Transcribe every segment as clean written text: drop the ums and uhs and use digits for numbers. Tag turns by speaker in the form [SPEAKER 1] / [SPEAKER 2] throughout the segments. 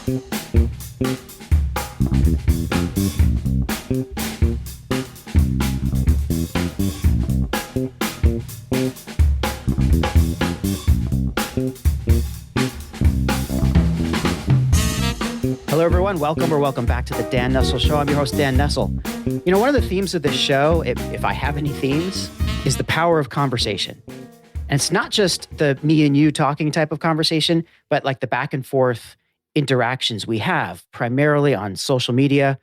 [SPEAKER 1] Hello, everyone. Welcome back to the Dan Nessel Show. I'm your host, Dan Nessel. You know, one of the themes of this show, if I have any themes, is the power of conversation. And it's not just the me and you talking type of conversation, but like the back and forth interactions we have primarily on social media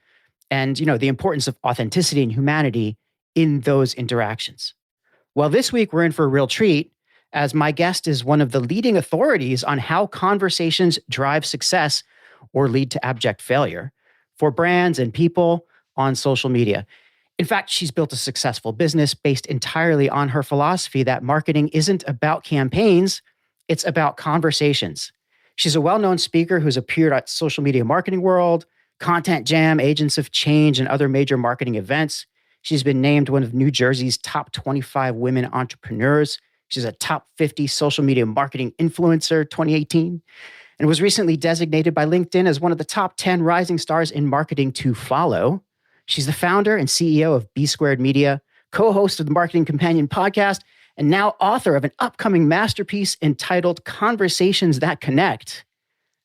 [SPEAKER 1] and, you know, the importance of authenticity and humanity in those interactions. Well, this week we're in for a real treat as my guest is one of the leading authorities on how conversations drive success or lead to abject failure for brands and people on social media. In fact, she's built a successful business based entirely on her philosophy that marketing isn't about campaigns, it's about conversations. She's a well-known speaker who's appeared at Social Media Marketing World, Content Jam, Agents of Change, and other major marketing events. She's been named one of New Jersey's top 25 women entrepreneurs. She's a top 50 social media marketing influencer 2018. And was recently designated by LinkedIn as one of the top 10 rising stars in marketing to follow. She's the founder and CEO of B Squared Media, co-host of the Marketing Companion podcast, and now author of an upcoming masterpiece entitled Conversations That Connect.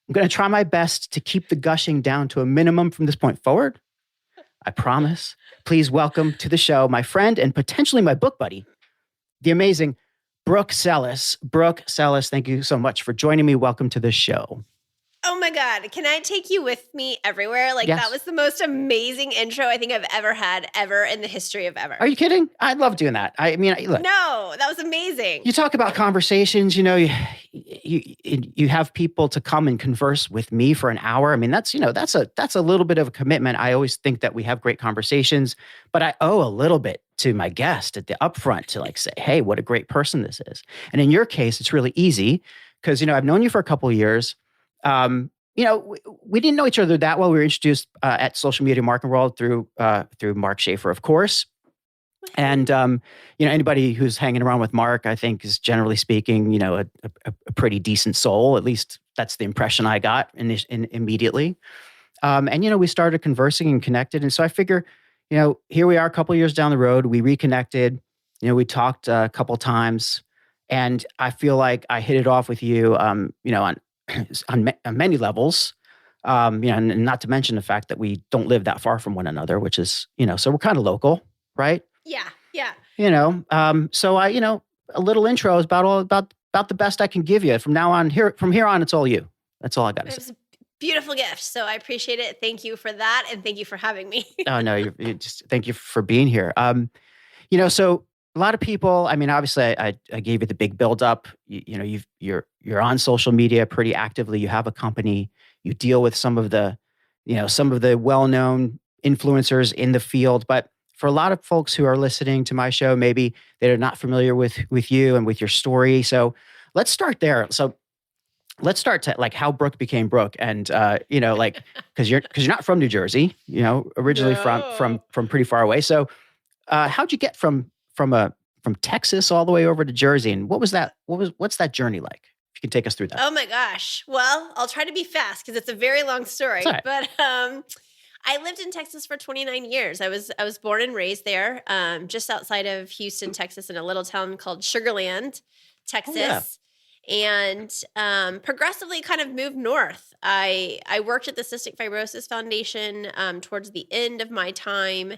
[SPEAKER 1] I'm going to try my best to keep the gushing down to a minimum from this point forward. I promise. Please welcome to the show my friend and potentially my book buddy, the amazing Brooke Sellas. Brooke Sellas, thank you so much for joining me. Welcome to the show.
[SPEAKER 2] Oh my God. Can I take you with me everywhere? Like,
[SPEAKER 1] Yes.
[SPEAKER 2] That was the most amazing intro I think I've ever had in the history of ever.
[SPEAKER 1] Are you kidding? I love doing that. I mean, look.
[SPEAKER 2] No, that was amazing.
[SPEAKER 1] You talk about conversations, you know, you have people to come and converse with me for an hour. I mean, that's a little bit of a commitment. I always think that we have great conversations, but I owe a little bit to my guest at the upfront to like say, hey, what a great person this is. And in your case, it's really easy because, you know, I've known you for a couple of years. You know, we didn't know each other that well. We were introduced at Social Media Marketing World through Mark Schaefer, of course. And, you know, anybody who's hanging around with Mark, I think is generally speaking, you know, a pretty decent soul. At least that's the impression I got immediately. And, you know, we started conversing and connected. And so I figure, you know, here we are a couple of years down the road. We reconnected, you know, we talked a couple times and I feel like I hit it off with you, you know, on many levels, you know, and not to mention the fact that we don't live that far from one another, which is, you know, so we're kind of local, right?
[SPEAKER 2] Yeah.
[SPEAKER 1] You know, so I, you know, a little intro is about the best I can give you. From here on, it's all you. That's all I got to say.
[SPEAKER 2] It was a beautiful gift. So I appreciate it. Thank you for that. And thank you for having me.
[SPEAKER 1] Oh, no, you just thank you for being here. You know, so a lot of people, I mean, obviously I gave you the big build up, you know, you're on social media pretty actively. You have a company, you deal with some of the well-known influencers in the field. But for a lot of folks who are listening to my show, maybe they're not familiar with you and with your story. So let's start there. So let's start to like how Brooke became Brooke, and you know, like because you're not from New Jersey, you know, originally from pretty far away. So how'd you get from Texas all the way over to Jersey, and what's that journey like? If you can take us through that.
[SPEAKER 2] Oh my gosh. Well, I'll try to be fast because it's a very long story.
[SPEAKER 1] Right.
[SPEAKER 2] But I lived in Texas for 29 years. I was born and raised there, just outside of Houston, Texas, in a little town called Sugar Land, Texas.
[SPEAKER 1] Oh, yeah.
[SPEAKER 2] And progressively kind of moved north. I worked at the Cystic Fibrosis Foundation towards the end of my time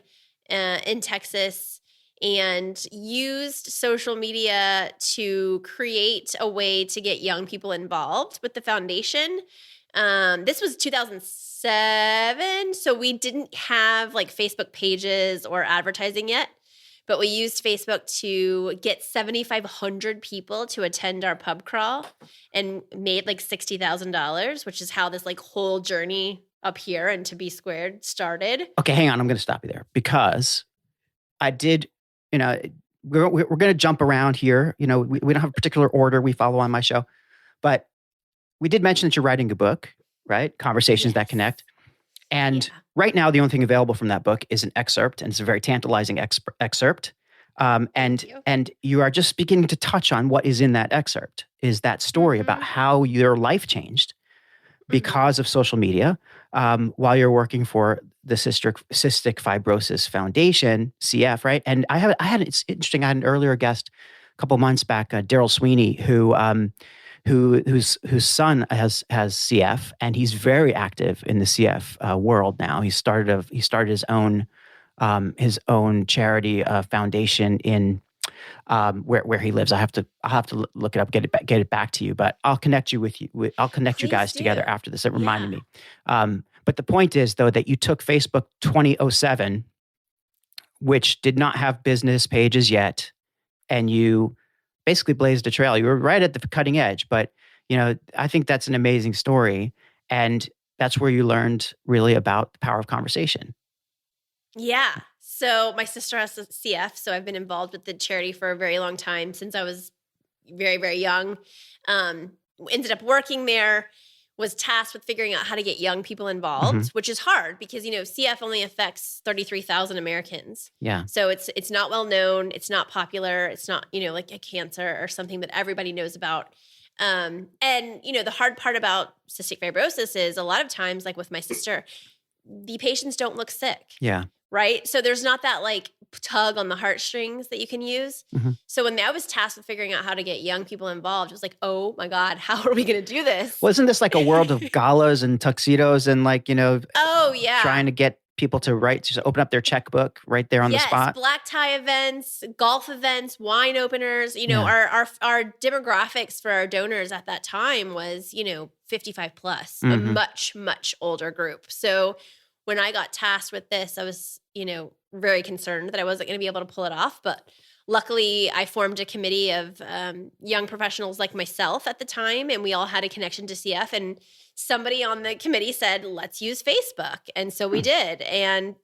[SPEAKER 2] in Texas, and used social media to create a way to get young people involved with the foundation. This was 2007, so we didn't have like Facebook pages or advertising yet, but we used Facebook to get 7,500 people to attend our pub crawl and made like $60,000, which is how this like whole journey up here and to B Squared started.
[SPEAKER 1] Okay, hang on. I'm going to stop you there because I did, you know, we're going to jump around here. You know, we don't have a particular order we follow on my show, but we did mention that you're writing a book, right? Conversations That Connect. And right now, the only thing available from that book is an excerpt, and it's a very tantalizing excerpt. And you are just beginning to touch on what is in that excerpt, is that story about how your life changed.
[SPEAKER 2] Mhm.
[SPEAKER 1] because of social media, while you're working for the Cystic Fibrosis Foundation, CF, right? And it's interesting. I had an earlier guest a couple months back, Daryl Sweeney, whose son has CF, and he's very active in the CF world now. He started his own charity foundation in where he lives. I'll have to look it up, get it back to you. But I'll connect you I'll connect you
[SPEAKER 2] Please
[SPEAKER 1] guys together
[SPEAKER 2] do.
[SPEAKER 1] after this. It reminded
[SPEAKER 2] Yeah.
[SPEAKER 1] me. But the point is, though, that you took Facebook 2007, which did not have business pages yet, and you basically blazed a trail. You were right at the cutting edge, but I think that's an amazing story, and that's where you learned really about the power of conversation.
[SPEAKER 2] Yeah. So my sister has a CF, so I've been involved with the charity for a very long time, since I was very, very young. Ended up working there, was tasked with figuring out how to get young people involved, which is hard because, CF only affects 33,000 Americans.
[SPEAKER 1] Yeah.
[SPEAKER 2] So it's not well known. It's not popular. It's not, like a cancer or something that everybody knows about. And, the hard part about cystic fibrosis is a lot of times, like with my sister, the patients don't look sick.
[SPEAKER 1] Yeah.
[SPEAKER 2] Right. So there's not that like tug on the heartstrings that you can use. So when I was tasked with figuring out how to get young people involved, it was like, oh my God, how are we going to do this?
[SPEAKER 1] Well, isn't this like a world of galas and tuxedos and
[SPEAKER 2] Oh yeah,
[SPEAKER 1] trying to get people to just open up their checkbook right there on the spot?
[SPEAKER 2] Black tie events, golf events, wine openers.
[SPEAKER 1] Yeah.
[SPEAKER 2] Our demographics for our donors at that time was 55 plus, a much, much older group. So when I got tasked with this, I was, very concerned that I wasn't going to be able to pull it off. But luckily, I formed a committee of young professionals like myself at the time, and we all had a connection to CF. And somebody on the committee said, let's use Facebook. And so we did. And,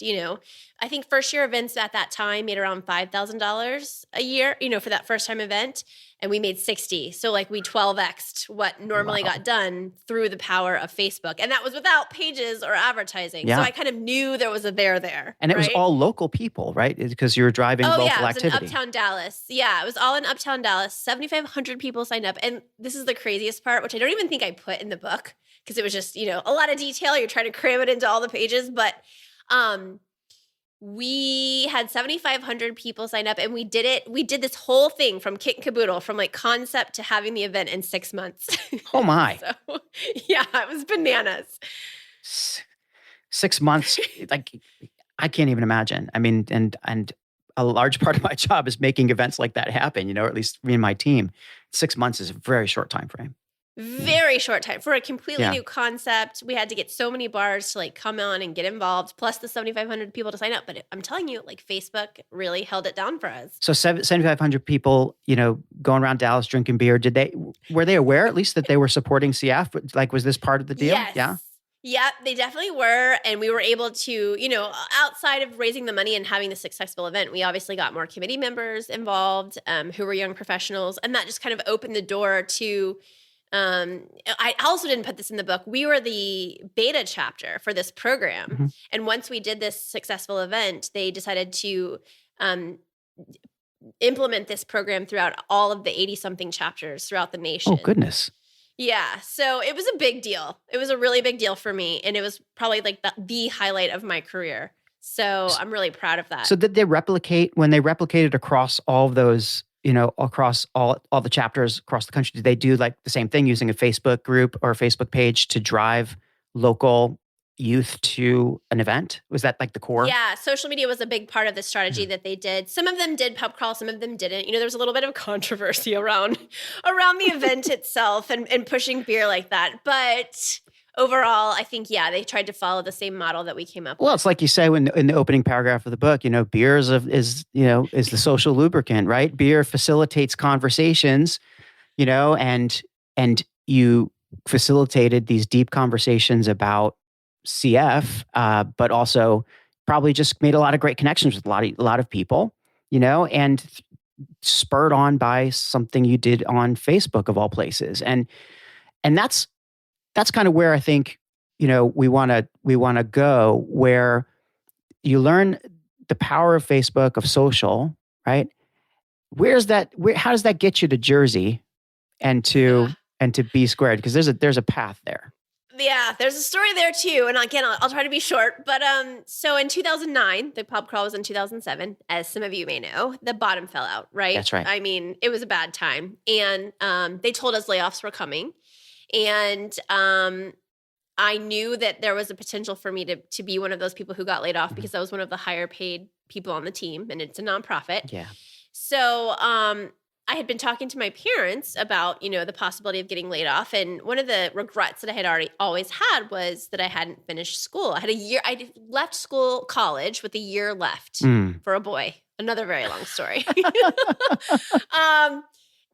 [SPEAKER 2] I think first year events at that time made around $5,000 a year, for that first time event. And we made 60. So like we 12x'd what normally got done through the power of Facebook. And that was without pages or advertising.
[SPEAKER 1] Yeah.
[SPEAKER 2] So I kind of knew there was a there.
[SPEAKER 1] And it was all local people, right? Because you were driving local activity.
[SPEAKER 2] It was in Uptown Dallas. Yeah, it was all in Uptown Dallas. 7,500 people signed up. And this is the craziest part, which I don't even think I put in the book because it was just, a lot of detail. You're trying to cram it into all the pages. But we had 7,500 people sign up, and we did it. We did this whole thing from kit and caboodle, from like concept to having the event in 6 months.
[SPEAKER 1] Oh my.
[SPEAKER 2] So, yeah, it was bananas.
[SPEAKER 1] 6 months. Like, I can't even imagine. I mean, and a large part of my job is making events like that happen, or at least me and my team. 6 months is a very short time frame.
[SPEAKER 2] Very short time for a completely new concept. We had to get so many bars to like come on and get involved, plus the 7,500 people to sign up. But I'm telling you, like Facebook really held it down for us.
[SPEAKER 1] So 7,500 people, going around Dallas drinking beer. Were they aware at least that they were supporting CF? Like, was this part of the deal?
[SPEAKER 2] Yes.
[SPEAKER 1] Yeah.
[SPEAKER 2] Yeah, they definitely were. And we were able to, outside of raising the money and having the successful event, we obviously got more committee members involved who were young professionals. And that just kind of opened the door to I also didn't put this in the book. We were the beta chapter for this program. And once we did this successful event, they decided to implement this program throughout all of the 80-something chapters throughout the nation.
[SPEAKER 1] Oh, goodness.
[SPEAKER 2] Yeah. So it was a big deal. It was a really big deal for me. And it was probably like the highlight of my career. So I'm really proud of that.
[SPEAKER 1] So did they when they replicated across all of those, across all the chapters across the country, did they do like the same thing using a Facebook group or a Facebook page to drive local youth to an event? Was that like the core?
[SPEAKER 2] Yeah, social media was a big part of the strategy that they did. Some of them did pub crawl, some of them didn't. There was a little bit of controversy around the event itself and pushing beer like that. But overall, I think, they tried to follow the same model that we came up with.
[SPEAKER 1] Well, it's like you say in the opening paragraph of the book, beer is the social lubricant, right? Beer facilitates conversations, and you facilitated these deep conversations about CF, but also probably just made a lot of great connections with a lot of people, and spurred on by something you did on Facebook of all places. And that's kind of where I think, we want to go, where you learn the power of Facebook, of social, right? How does that get you to Jersey and to B squared? Because there's a path there.
[SPEAKER 2] Yeah, there's a story there too. And again, I'll try to be short. But so in 2009, the pub crawl was in 2007, as some of you may know, the bottom fell out, right?
[SPEAKER 1] That's right.
[SPEAKER 2] I mean, it was a bad time. And they told us layoffs were coming. And I knew that there was a potential for me to be one of those people who got laid off because I was one of the higher paid people on the team, and it's a nonprofit.
[SPEAKER 1] Yeah.
[SPEAKER 2] So I had been talking to my parents about, the possibility of getting laid off. And one of the regrets that I had always had was that I hadn't finished school. I had a year, I left college with a year left for a boy. Another very long story.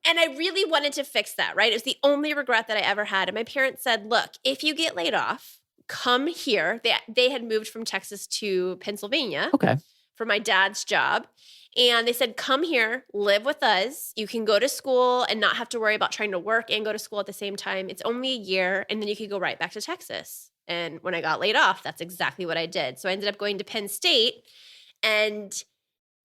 [SPEAKER 2] And I really wanted to fix that, right? It was the only regret that I ever had. And my parents said, look, if you get laid off, come here. They had moved from Texas to Pennsylvania for my dad's job. And they said, come here, live with us. You can go to school and not have to worry about trying to work and go to school at the same time. It's only a year, and then you could go right back to Texas. And when I got laid off, that's exactly what I did. So I ended up going to Penn State, and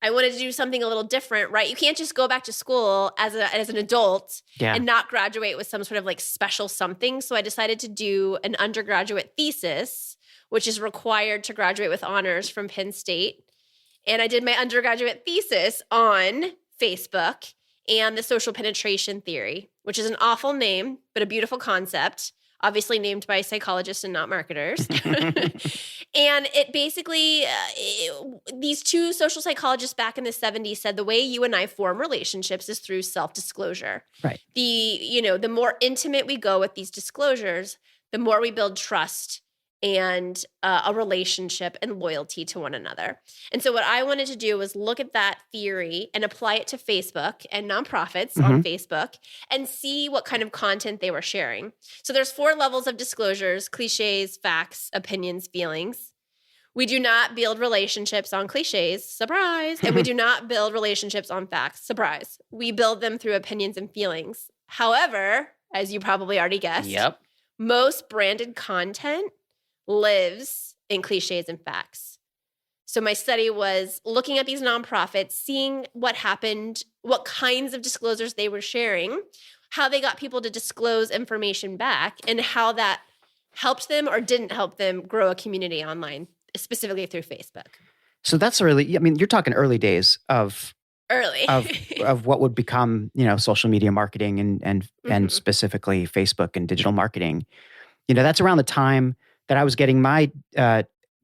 [SPEAKER 2] I wanted to do something a little different, right? You can't just go back to school as an adult and not graduate with some sort of like special something. So I decided to do an undergraduate thesis, which is required to graduate with honors from Penn State. And I did my undergraduate thesis on Facebook and the social penetration theory, which is an awful name, but a beautiful concept, obviously named by psychologists and not marketers. And it basically, these two social psychologists back in the 70s said the way you and I form relationships is through self-disclosure.
[SPEAKER 1] Right.
[SPEAKER 2] The more intimate we go with these disclosures, the more we build trust and a relationship and loyalty to one another. And so what I wanted to do was look at that theory and apply it to Facebook and nonprofits on Facebook and see what kind of content they were sharing. So there's 4 levels of disclosures: cliches, facts, opinions, feelings. We do not build relationships on cliches, surprise, and we do not build relationships on facts, surprise. We build them through opinions and feelings. However, as you probably already guessed, most branded content lives in cliches and facts. So my study was looking at these nonprofits, seeing what happened, what kinds of disclosures they were sharing, how they got people to disclose information back, and how that helped them or didn't help them grow a community online, specifically through Facebook.
[SPEAKER 1] So that's you're talking early days of what would become, social media marketing and specifically Facebook and digital marketing. That's around the time that I was getting my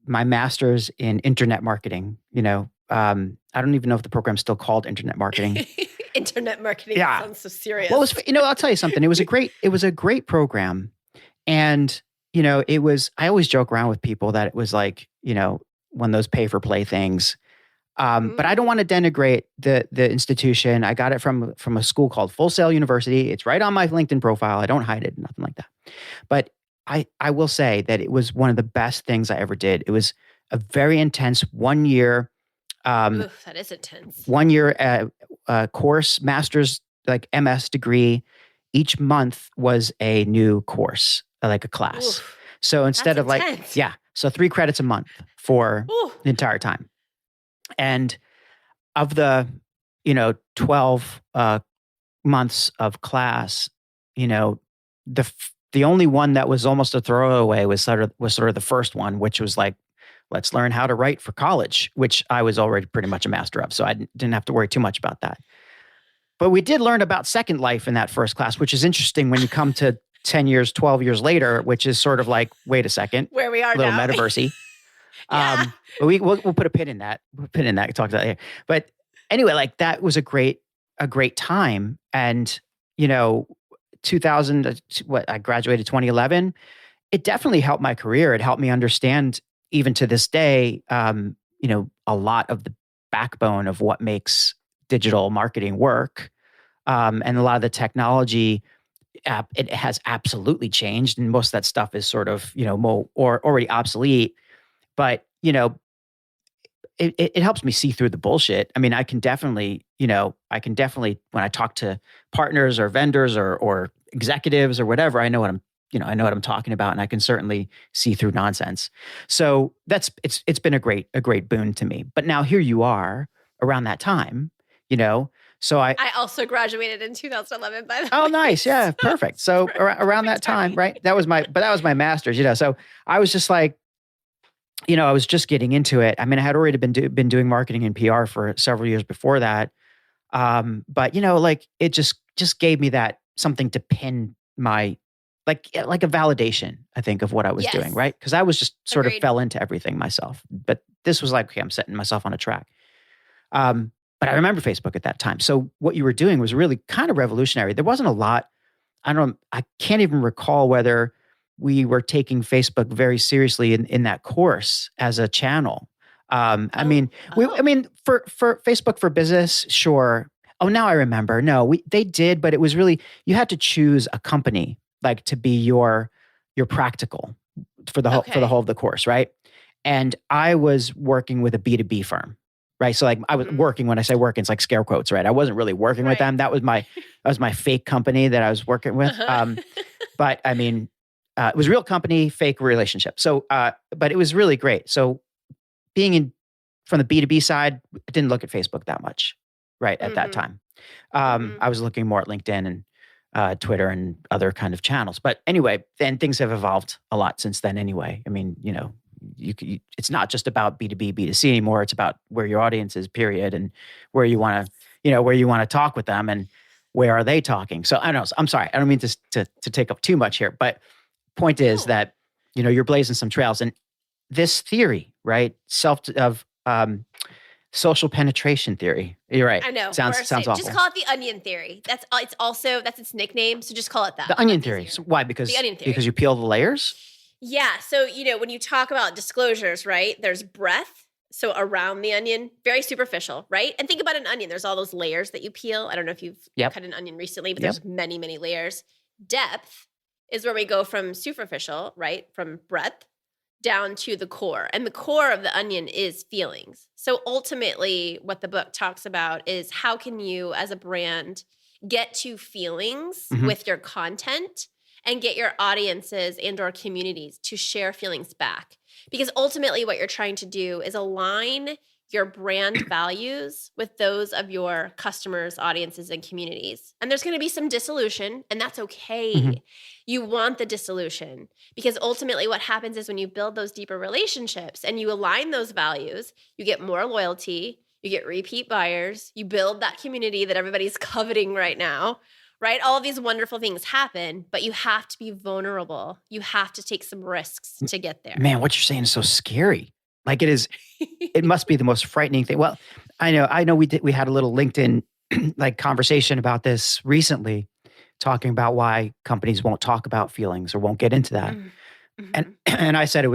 [SPEAKER 1] master's in internet marketing. I don't even know if the program's still called internet marketing.
[SPEAKER 2] Internet marketing sounds so serious.
[SPEAKER 1] Well, I'll tell you something. It was a great program, and I always joke around with people that it was like one of those pay for play things. But I don't want to denigrate the institution. I got it from a school called Full Sail University. It's right on my LinkedIn profile. I don't hide it, nothing like that. But I will say that it was one of the best things I ever did. It was a very intense 1 year.
[SPEAKER 2] That is intense.
[SPEAKER 1] 1 year course, master's, like MS degree. Each month was a new course, like a class.
[SPEAKER 2] Oof,
[SPEAKER 1] so instead of
[SPEAKER 2] intense.
[SPEAKER 1] 3 credits a month for the entire time. And of the, 12 months of class, the only one that was almost a throwaway was sort of the first one, which was like, let's learn how to write for college, which I was already pretty much a master of. So I didn't have to worry too much about that. But we did learn about Second Life in that first class, which is interesting when you come to 10 years, 12 years later, which is sort of like, wait a second.
[SPEAKER 2] Where we are
[SPEAKER 1] now. A little metaversy. But we'll put a pin in that. We'll pin in that. Talk about that later. But anyway, like that was a great time. And, 2000, I graduated 2011. It definitely helped my career. It helped me understand, even to this day, a lot of the backbone of what makes digital marketing work. And a lot of the technology, it has absolutely changed. And most of that stuff is sort of, already obsolete. But, it helps me see through the bullshit. I mean, I can definitely, when I talk to partners or vendors or executives or whatever, I know what I'm talking about, and I can certainly see through nonsense. So it's been a great boon to me. But now here you are around that time, So
[SPEAKER 2] I also graduated in 2011, by the way.
[SPEAKER 1] oh, nice. Yeah, perfect. So around that time, right? That was my master's, So I was just like, I was just getting into it. I mean, I had already been doing marketing and PR for several years before that. But like it just gave me that something to pin my like a validation, I think, of what I was doing,
[SPEAKER 2] Yes.
[SPEAKER 1] right? Because I was just sort of
[SPEAKER 2] Agreed.
[SPEAKER 1] fell into everything myself. But this was like, okay, I'm setting myself on a track. But I remember Facebook at that time. So what you were doing was really kind of revolutionary. There wasn't a lot. I can't even recall whether we were taking Facebook very seriously in that course as a channel. I mean, for Facebook for Business, sure. Oh, now I remember. No, they did, but it was really, you had to choose a company like to be your practical for the whole of the course, right? And I was working with a B2B firm, right? So like I was working, when I say working, it's like scare quotes, right? I wasn't really working with them. That was my fake company that I was working with. But I mean, it was a real company, fake relationship. So, but it was really great. So being from the B2B side, I didn't look at Facebook that much, right, at that time. I was looking more at LinkedIn and Twitter and other kind of channels. But anyway, then things have evolved a lot since then anyway. I mean, it's not just about B2B, B2C anymore. It's about where your audience is, period, and where you want to talk with them and where are they talking. So I don't know. I'm sorry. I don't mean to take up too much here, but point is that, you're blazing some trails. And this theory, right? Social penetration theory. You're right.
[SPEAKER 2] I know.
[SPEAKER 1] Sounds awful.
[SPEAKER 2] Just call it the onion theory. That's its nickname. So just call it that.
[SPEAKER 1] The onion theory. So why? Because
[SPEAKER 2] the onion theory.
[SPEAKER 1] Because you peel the layers?
[SPEAKER 2] Yeah. So, when you talk about disclosures, right? There's breadth. So around the onion, very superficial, right? And think about an onion. There's all those layers that you peel. I don't know if you've cut an onion recently, but there's many, many layers. Depth is where we go from superficial, right? From breadth down to the core. And the core of the onion is feelings. So ultimately, what the book talks about is how can you as a brand get to feelings with your content and get your audiences and or communities to share feelings back. Because ultimately what you're trying to do is align your brand values with those of your customers, audiences, and communities. And there's going to be some dissolution, and that's okay. You want the dissolution because ultimately what happens is when you build those deeper relationships and you align those values, you get more loyalty, you get repeat buyers, you build that community that everybody's coveting right now, right? All of these wonderful things happen, but you have to be vulnerable. You have to take some risks to get there.
[SPEAKER 1] Man, what you're saying is so scary. Like it is, it must be the most frightening thing. Well, I know we had a little LinkedIn like conversation about this recently, talking about why companies won't talk about feelings or won't get into that. And I said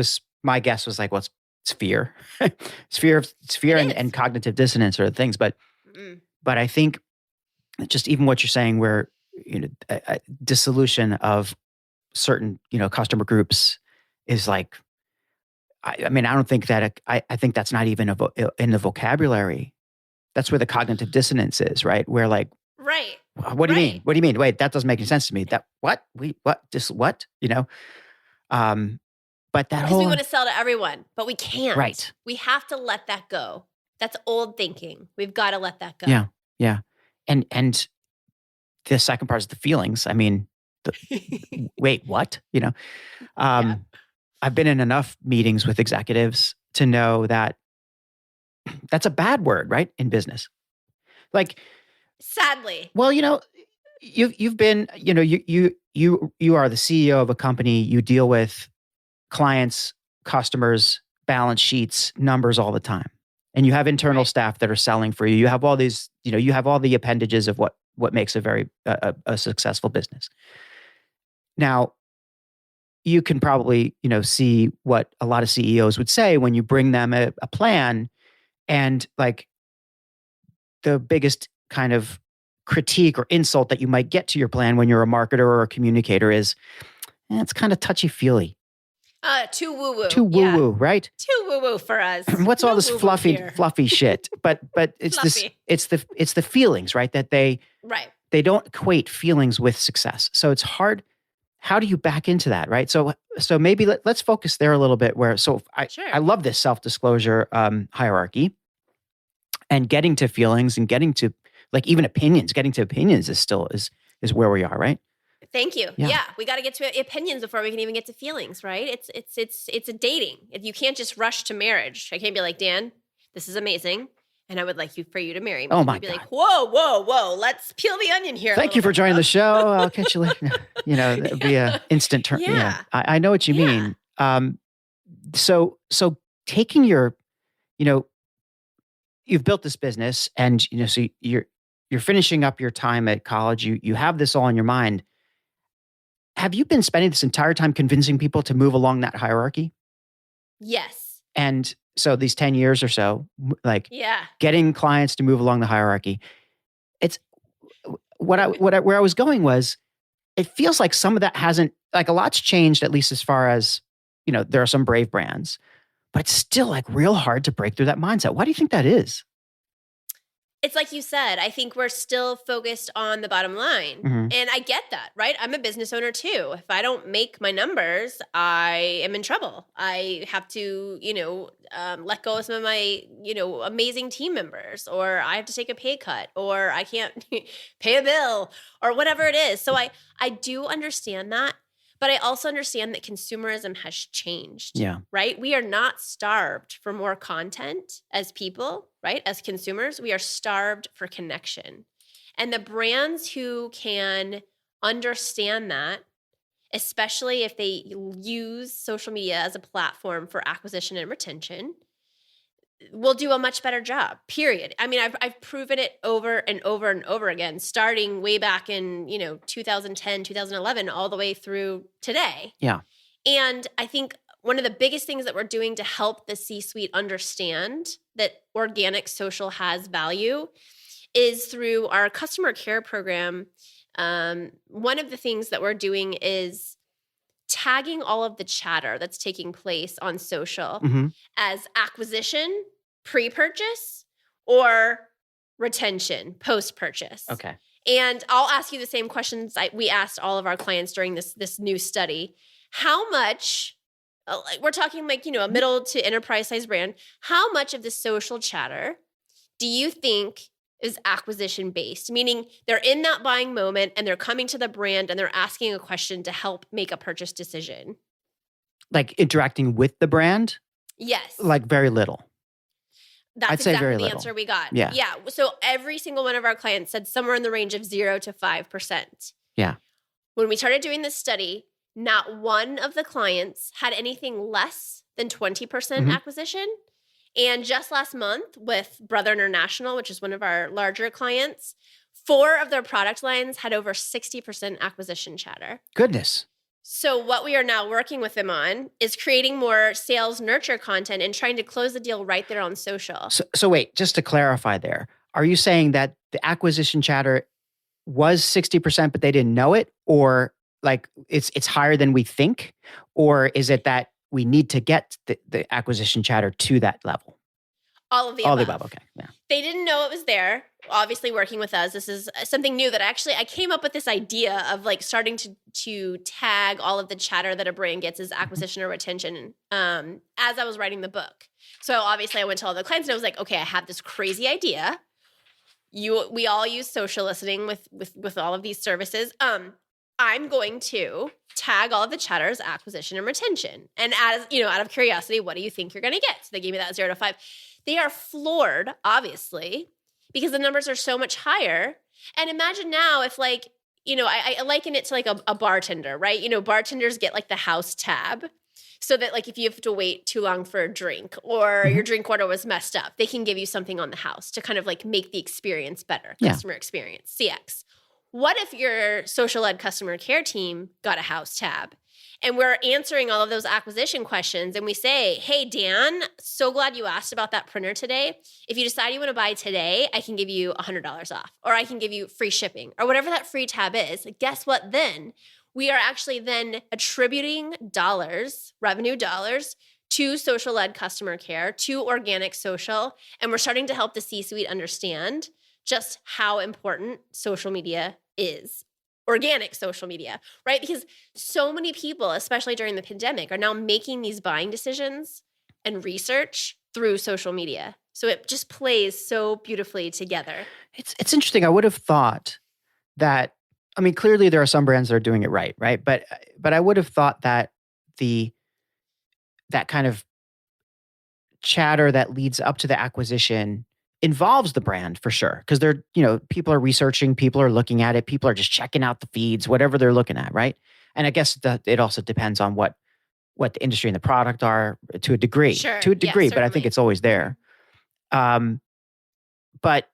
[SPEAKER 1] my guess was like, well, it's fear. It's fear and cognitive dissonance are the things. But I think just even what you're saying where, a dissolution of certain, customer groups is like, I mean, I don't think that, I think that's not even in the vocabulary. That's where the cognitive dissonance is, right? Where like,
[SPEAKER 2] right.
[SPEAKER 1] What do you mean? What do you mean? Wait, that doesn't make any sense to me. That, what? What? But that
[SPEAKER 2] because we want to sell to everyone, but we can't.
[SPEAKER 1] Right.
[SPEAKER 2] We have to let that go. That's old thinking. We've got to let that go.
[SPEAKER 1] Yeah. And the second part is the feelings. I mean, wait, what? I've been in enough meetings with executives to know that that's a bad word, right? In business. Like,
[SPEAKER 2] sadly.
[SPEAKER 1] Well, you've been, you are the CEO of a company, you deal with clients, customers, balance sheets, numbers all the time. And you have internal staff that are selling for you. You have all these, you have all the appendages of what makes a very a successful business. Now, you can probably, see what a lot of CEOs would say when you bring them a plan, and like the biggest kind of critique or insult that you might get to your plan when you're a marketer or a communicator is, it's kind of touchy-feely.
[SPEAKER 2] Too woo-woo.
[SPEAKER 1] Too woo-woo, right?
[SPEAKER 2] Too woo-woo for us.
[SPEAKER 1] What's all this fluffy shit? But it's it's the feelings, right? That they don't equate feelings with success. So it's hard. How do you back into that, right? So maybe let's focus there a little bit. I love this self-disclosure hierarchy, and getting to feelings and getting to like even opinions, getting to opinions is still is where we are, right?
[SPEAKER 2] Thank you.
[SPEAKER 1] Yeah.
[SPEAKER 2] Yeah, we got to get to opinions before we can even get to feelings, right? It's a dating. You can't just rush to marriage. I can't be like, Dan, this is amazing, and I would like for you to marry me.
[SPEAKER 1] Oh my
[SPEAKER 2] You'd be
[SPEAKER 1] God.
[SPEAKER 2] like, whoa, let's peel the onion here.
[SPEAKER 1] Thank you for joining the show. I'll catch you later. It'd be a instant turn.
[SPEAKER 2] Yeah.
[SPEAKER 1] I know what you mean. So taking your, you've built this business, and so you're finishing up your time at college. You have this all in your mind. Have you been spending this entire time convincing people to move along that hierarchy?
[SPEAKER 2] Yes.
[SPEAKER 1] And so these 10 years or so, like
[SPEAKER 2] Yeah.
[SPEAKER 1] getting clients to move along the hierarchy. It's where I was going was, it feels like some of that hasn't, like a lot's changed, at least as far as, there are some brave brands, but it's still like real hard to break through that mindset. Why do you think that is?
[SPEAKER 2] It's like you said, I think we're still focused on the bottom line.
[SPEAKER 1] Mm-hmm.
[SPEAKER 2] And I get that, right? I'm a business owner too. If I don't make my numbers, I am in trouble. I have to, let go of some of my, amazing team members, or I have to take a pay cut, or I can't pay a bill, or whatever it is. So I do understand that. But I also understand that consumerism has changed, right? We are not starved for more content as people, right? As consumers, we are starved for connection. And the brands who can understand that, especially if they use social media as a platform for acquisition and retention, will do a much better job, period. I mean, I've proven it over and over and over again, starting way back in, 2010, 2011, all the way through today.
[SPEAKER 1] Yeah.
[SPEAKER 2] And I think one of the biggest things that we're doing to help the C-suite understand that organic social has value is through our customer care program. One of the things that we're doing is tagging all of the chatter that's taking place on social as acquisition, pre-purchase, or retention, post-purchase.
[SPEAKER 1] Okay.
[SPEAKER 2] And I'll ask you the same questions we asked all of our clients during this new study. How much, we're talking like, a middle to enterprise size brand, how much of the social chatter do you think is acquisition based? Meaning they're in that buying moment and they're coming to the brand and they're asking a question to help make a purchase decision.
[SPEAKER 1] Like interacting with the brand?
[SPEAKER 2] Yes.
[SPEAKER 1] Like very little.
[SPEAKER 2] That's
[SPEAKER 1] I'd say
[SPEAKER 2] exactly
[SPEAKER 1] very
[SPEAKER 2] the
[SPEAKER 1] little.
[SPEAKER 2] answer we got.
[SPEAKER 1] Yeah.
[SPEAKER 2] Yeah. So every single one of our clients said somewhere in the range of 0 to 5%.
[SPEAKER 1] Yeah.
[SPEAKER 2] When we started doing this study, not one of the clients had anything less than 20% acquisition. And just last month with Brother International, which is one of our larger clients, 4 of their product lines had over 60% acquisition chatter.
[SPEAKER 1] Goodness.
[SPEAKER 2] So what we are now working with them on is creating more sales nurture content and trying to close the deal right there on social.
[SPEAKER 1] So wait, just to clarify there, are you saying that the acquisition chatter was 60%, but they didn't know it? Or like it's higher than we think? Or is it that we need to get the acquisition chatter to that level?
[SPEAKER 2] All of the above.
[SPEAKER 1] Okay. Yeah.
[SPEAKER 2] They didn't know it was there. Obviously, working with us, this is something new that I came up with this idea of like starting to tag all of the chatter that a brand gets as acquisition or retention as I was writing the book. So obviously, I went to all the clients and I was like, okay, I have this crazy idea. We all use social listening with all of these services. I'm going to tag all of the chatter as acquisition and retention. And out of curiosity, what do you think you're going to get? So they gave me that 0 to 5. They are floored, obviously, because the numbers are so much higher. And imagine now if like, I liken it to like a bartender, right? Bartenders get like the house tab so that like if you have to wait too long for a drink or your drink order was messed up, they can give you something on the house to kind of like make the experience better, customer experience, CX. What if your social ed customer care team got a house tab and we're answering all of those acquisition questions and we say, hey, Dan, so glad you asked about that printer today. If you decide you want to buy today, I can give you $100 off or I can give you free shipping or whatever that free tab is. Guess what then? We are actually then attributing revenue dollars to social ed customer care, to organic social, and we're starting to help the C-suite understand just how important social media is. Organic social media, right? Because so many people, especially during the pandemic, are now making these buying decisions and research through social media. So it just plays so beautifully together.
[SPEAKER 1] It's interesting. I would have thought that, I mean, clearly there are some brands that are doing it right, right? But I would have thought that the that kind of chatter that leads up to the acquisition involves the brand for sure. Because they're, people are researching, people are looking at it, people are just checking out the feeds, whatever they're looking at, right? And I guess that it also depends on what the industry and the product are to a degree.
[SPEAKER 2] Sure.
[SPEAKER 1] To a degree, but I think it's always there. But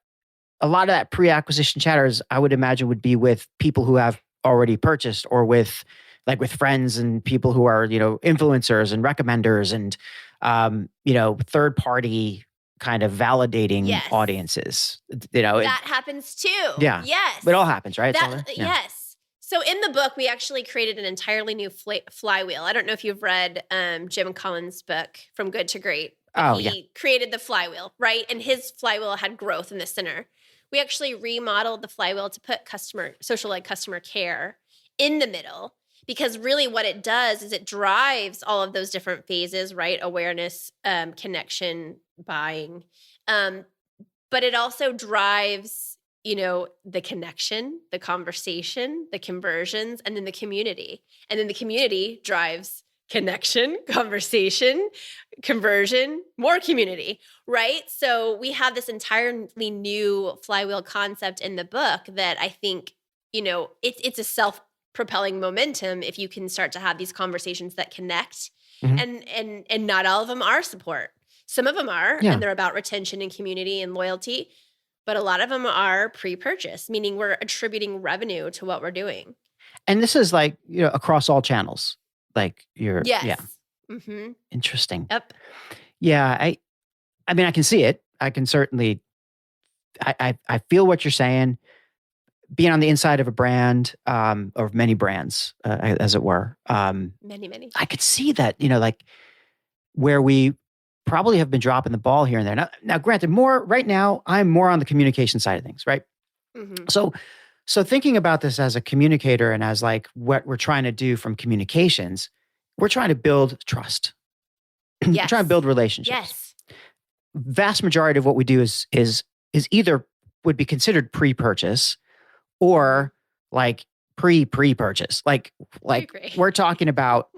[SPEAKER 1] a lot of that pre-acquisition chatters, I would imagine, would be with people who have already purchased, or with friends and people who are, influencers and recommenders and, third party kind of validating audiences.
[SPEAKER 2] That happens too.
[SPEAKER 1] Yeah.
[SPEAKER 2] Yes.
[SPEAKER 1] It all happens, right?
[SPEAKER 2] Yes. So in the book, we actually created an entirely new flywheel. I don't know if you've read Jim Collins' book, From Good to Great. He created the flywheel, right? And his flywheel had growth in the center. We actually remodeled the flywheel to put social customer care in the middle, because really what it does is it drives all of those different phases, right? Awareness, connection, buying. But it also drives, the connection, the conversation, the conversions, and then the community. And then the community drives connection, conversation, conversion, more community, right? So we have this entirely new flywheel concept in the book that I think, it's a self-propelling momentum if you can start to have these conversations that connect. Mm-hmm. And not all of them are support. Some of them are, and they're about retention and community and loyalty, but a lot of them are pre-purchase, meaning we're attributing revenue to what we're doing.
[SPEAKER 1] And this is across all channels.
[SPEAKER 2] Mm-hmm.
[SPEAKER 1] Interesting.
[SPEAKER 2] Yep.
[SPEAKER 1] Yeah. I mean, I can see it. I can certainly, I feel what you're saying. Being on the inside of a brand, or many brands, as it were.
[SPEAKER 2] Many.
[SPEAKER 1] I could see that, where we probably have been dropping the ball here and there. Now, granted, right now, I'm more on the communication side of things, right? Mm-hmm. So thinking about this as a communicator and as what we're trying to do from communications, we're trying to build trust.
[SPEAKER 2] Yes.
[SPEAKER 1] We're trying to build relationships.
[SPEAKER 2] Yes.
[SPEAKER 1] Vast majority of what we do is either would be considered pre-purchase or pre-purchase. We're talking about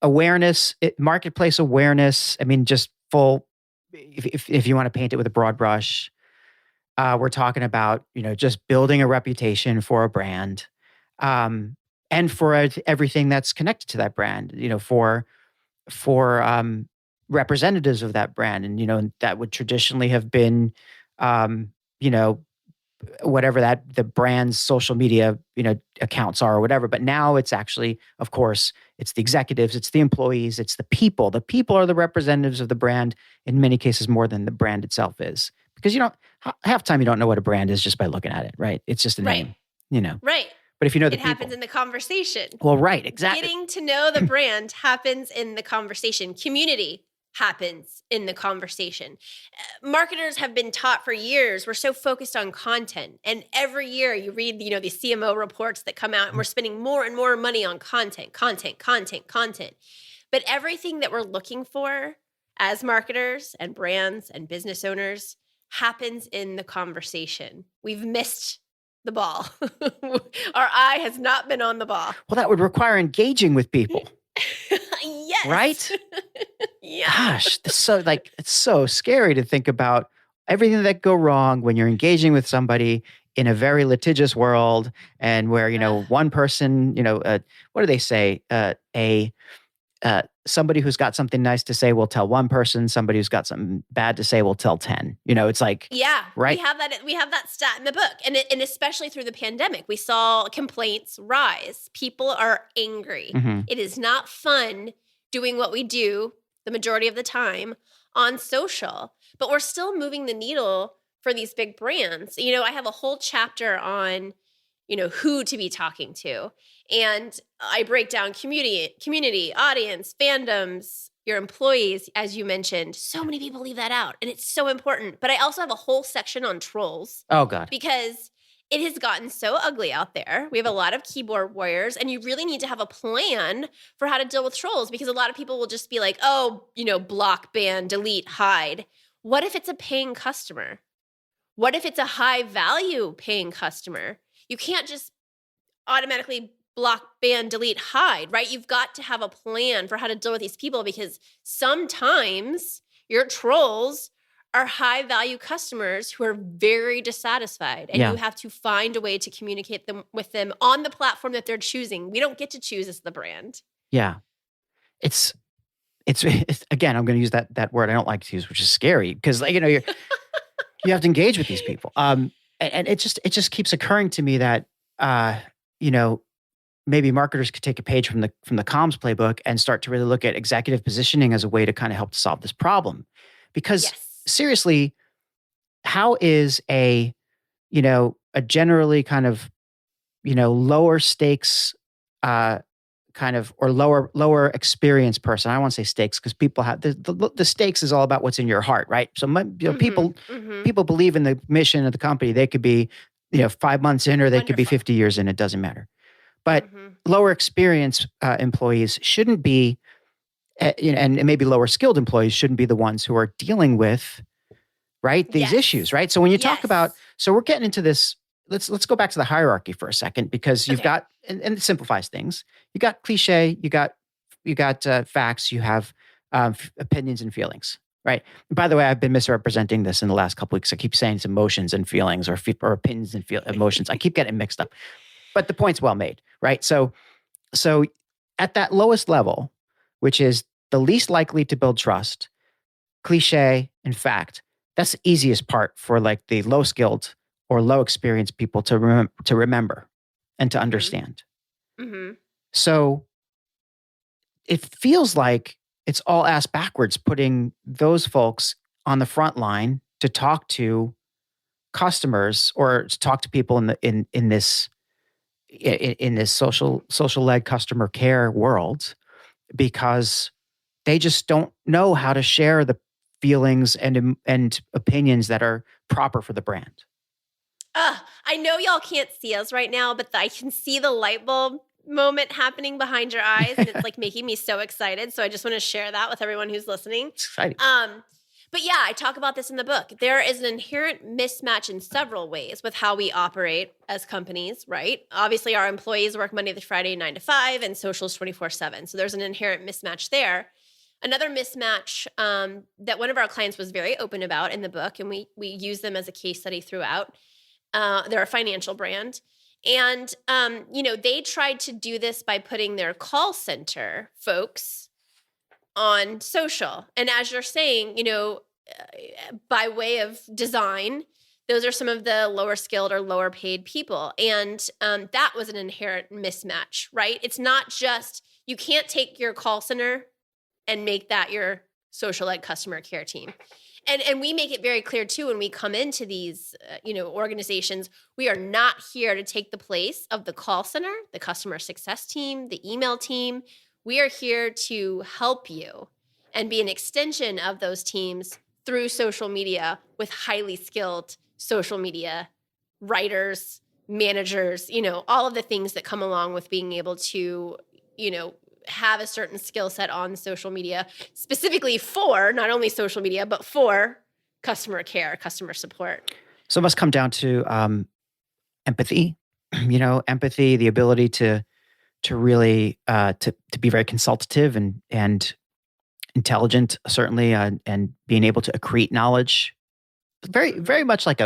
[SPEAKER 1] awareness, marketplace awareness. I mean, just full, if you want to paint it with a broad brush, we're talking about, just building a reputation for a brand, and for everything that's connected to that brand, for representatives of that brand. And, that would traditionally have been, whatever the brand's social media, accounts are or whatever. But now it's actually, of course, it's the executives, it's the employees, it's the people. The people are the representatives of the brand in many cases more than the brand itself is. Because half the time you don't know what a brand is just by looking at it, right? It's just a name,
[SPEAKER 2] Right.
[SPEAKER 1] But if you know the
[SPEAKER 2] people. It happens in the conversation.
[SPEAKER 1] Well, right, exactly.
[SPEAKER 2] Getting to know the brand happens in the conversation. Community happens in the conversation. Marketers have been taught for years, we're so focused on content. And every year you read, the CMO reports that come out, and we're spending more and more money on content. But everything that we're looking for as marketers and brands and business owners happens in the conversation. We've missed the ball. Our eye has not been on the ball.
[SPEAKER 1] Well, that would require engaging with people.
[SPEAKER 2] Yes.
[SPEAKER 1] Right?
[SPEAKER 2] Yeah.
[SPEAKER 1] Gosh, it's so scary to think about everything that go wrong when you're engaging with somebody in a very litigious world, and where, one person, what do they say? Somebody who's got something nice to say will tell one person. Somebody who's got something bad to say will tell 10. It's right.
[SPEAKER 2] We have that stat in the book, and especially through the pandemic, we saw complaints rise. People are angry. Mm-hmm. It is not fun doing what we do the majority of the time on social, but we're still moving the needle for these big brands. I have a whole chapter on, who to be talking to. And I break down community, audience, fandoms, your employees, as you mentioned. So many people leave that out, and it's so important. But I also have a whole section on trolls.
[SPEAKER 1] Oh, God.
[SPEAKER 2] Because it has gotten so ugly out there. We have a lot of keyboard warriors, and you really need to have a plan for how to deal with trolls, because a lot of people will just be like, oh, block, ban, delete, hide. What if it's a paying customer? What if it's a high value paying customer? You can't just automatically block, ban, delete, hide, right? You've got to have a plan for how to deal with these people, because sometimes your trolls are high value customers who are very dissatisfied, and you have to find a way to communicate with them on the platform that they're choosing. We don't get to choose as the brand.
[SPEAKER 1] Yeah. It's again, I'm going to use that word I don't like to use, which is scary, because you have to engage with these people. And it just keeps occurring to me that maybe marketers could take a page from the comms playbook and start to really look at executive positioning as a way to kind of help to solve this problem. Because seriously, how is a generally kind of lower stakes kind of, or lower experience person. I don't want to say stakes, because people have the stakes is all about what's in your heart, right? So people believe in the mission of the company. They could be 5 months in, or they could be 50 years in. It doesn't matter. But lower experience employees shouldn't be, and maybe lower skilled employees shouldn't be the ones who are dealing with these issues, right? So when you talk about, so we're getting into this. Let's go back to the hierarchy for a second, because you've got, and it simplifies things. You got cliche, you got facts, you have opinions and feelings, right? And by the way, I've been misrepresenting this in the last couple of weeks. I keep saying it's emotions and feelings, or opinions and emotions. I keep getting mixed up, but the point's well made, right? So at that lowest level, which is the least likely to build trust, cliche and fact, that's the easiest part for like the low skilled or low experienced people to remember and to understand. So it feels like it's all ass backwards, putting those folks on the front line to talk to customers, or to talk to people in this social led customer care world, because they just don't know how to share the feelings and opinions that are proper for the brand.
[SPEAKER 2] I know y'all can't see us right now, but I can see the light bulb moment happening behind your eyes, and it's like making me so excited. So I just want to share that with everyone who's listening.
[SPEAKER 1] It's exciting.
[SPEAKER 2] But yeah, I talk about this in the book. There is an inherent mismatch in several ways with how we operate as companies, right? Obviously, our employees work Monday to Friday, 9 to 5, and social is 24/7. So there's an inherent mismatch there. Another mismatch that one of our clients was very open about in the book, and we use them as a case study throughout. They're a financial brand. And, they tried to do this by putting their call center folks on social. And as you're saying, by way of design, those are some of the lower skilled or lower paid people. And that was an inherent mismatch, right? It's not just, you can't take your call center and make that your social ed customer care team. And we make it very clear too, when we come into these, organizations, we are not here to take the place of the call center, the customer success team, the email team. We are here to help you and be an extension of those teams through social media, with highly skilled social media writers, managers, all of the things that come along with being able to, have a certain skill set on social media, specifically for not only social media, but for customer care, customer support.
[SPEAKER 1] So it must come down to empathy, empathy, the ability to really to be very consultative and intelligent, certainly, and being able to accrete knowledge, very, very much like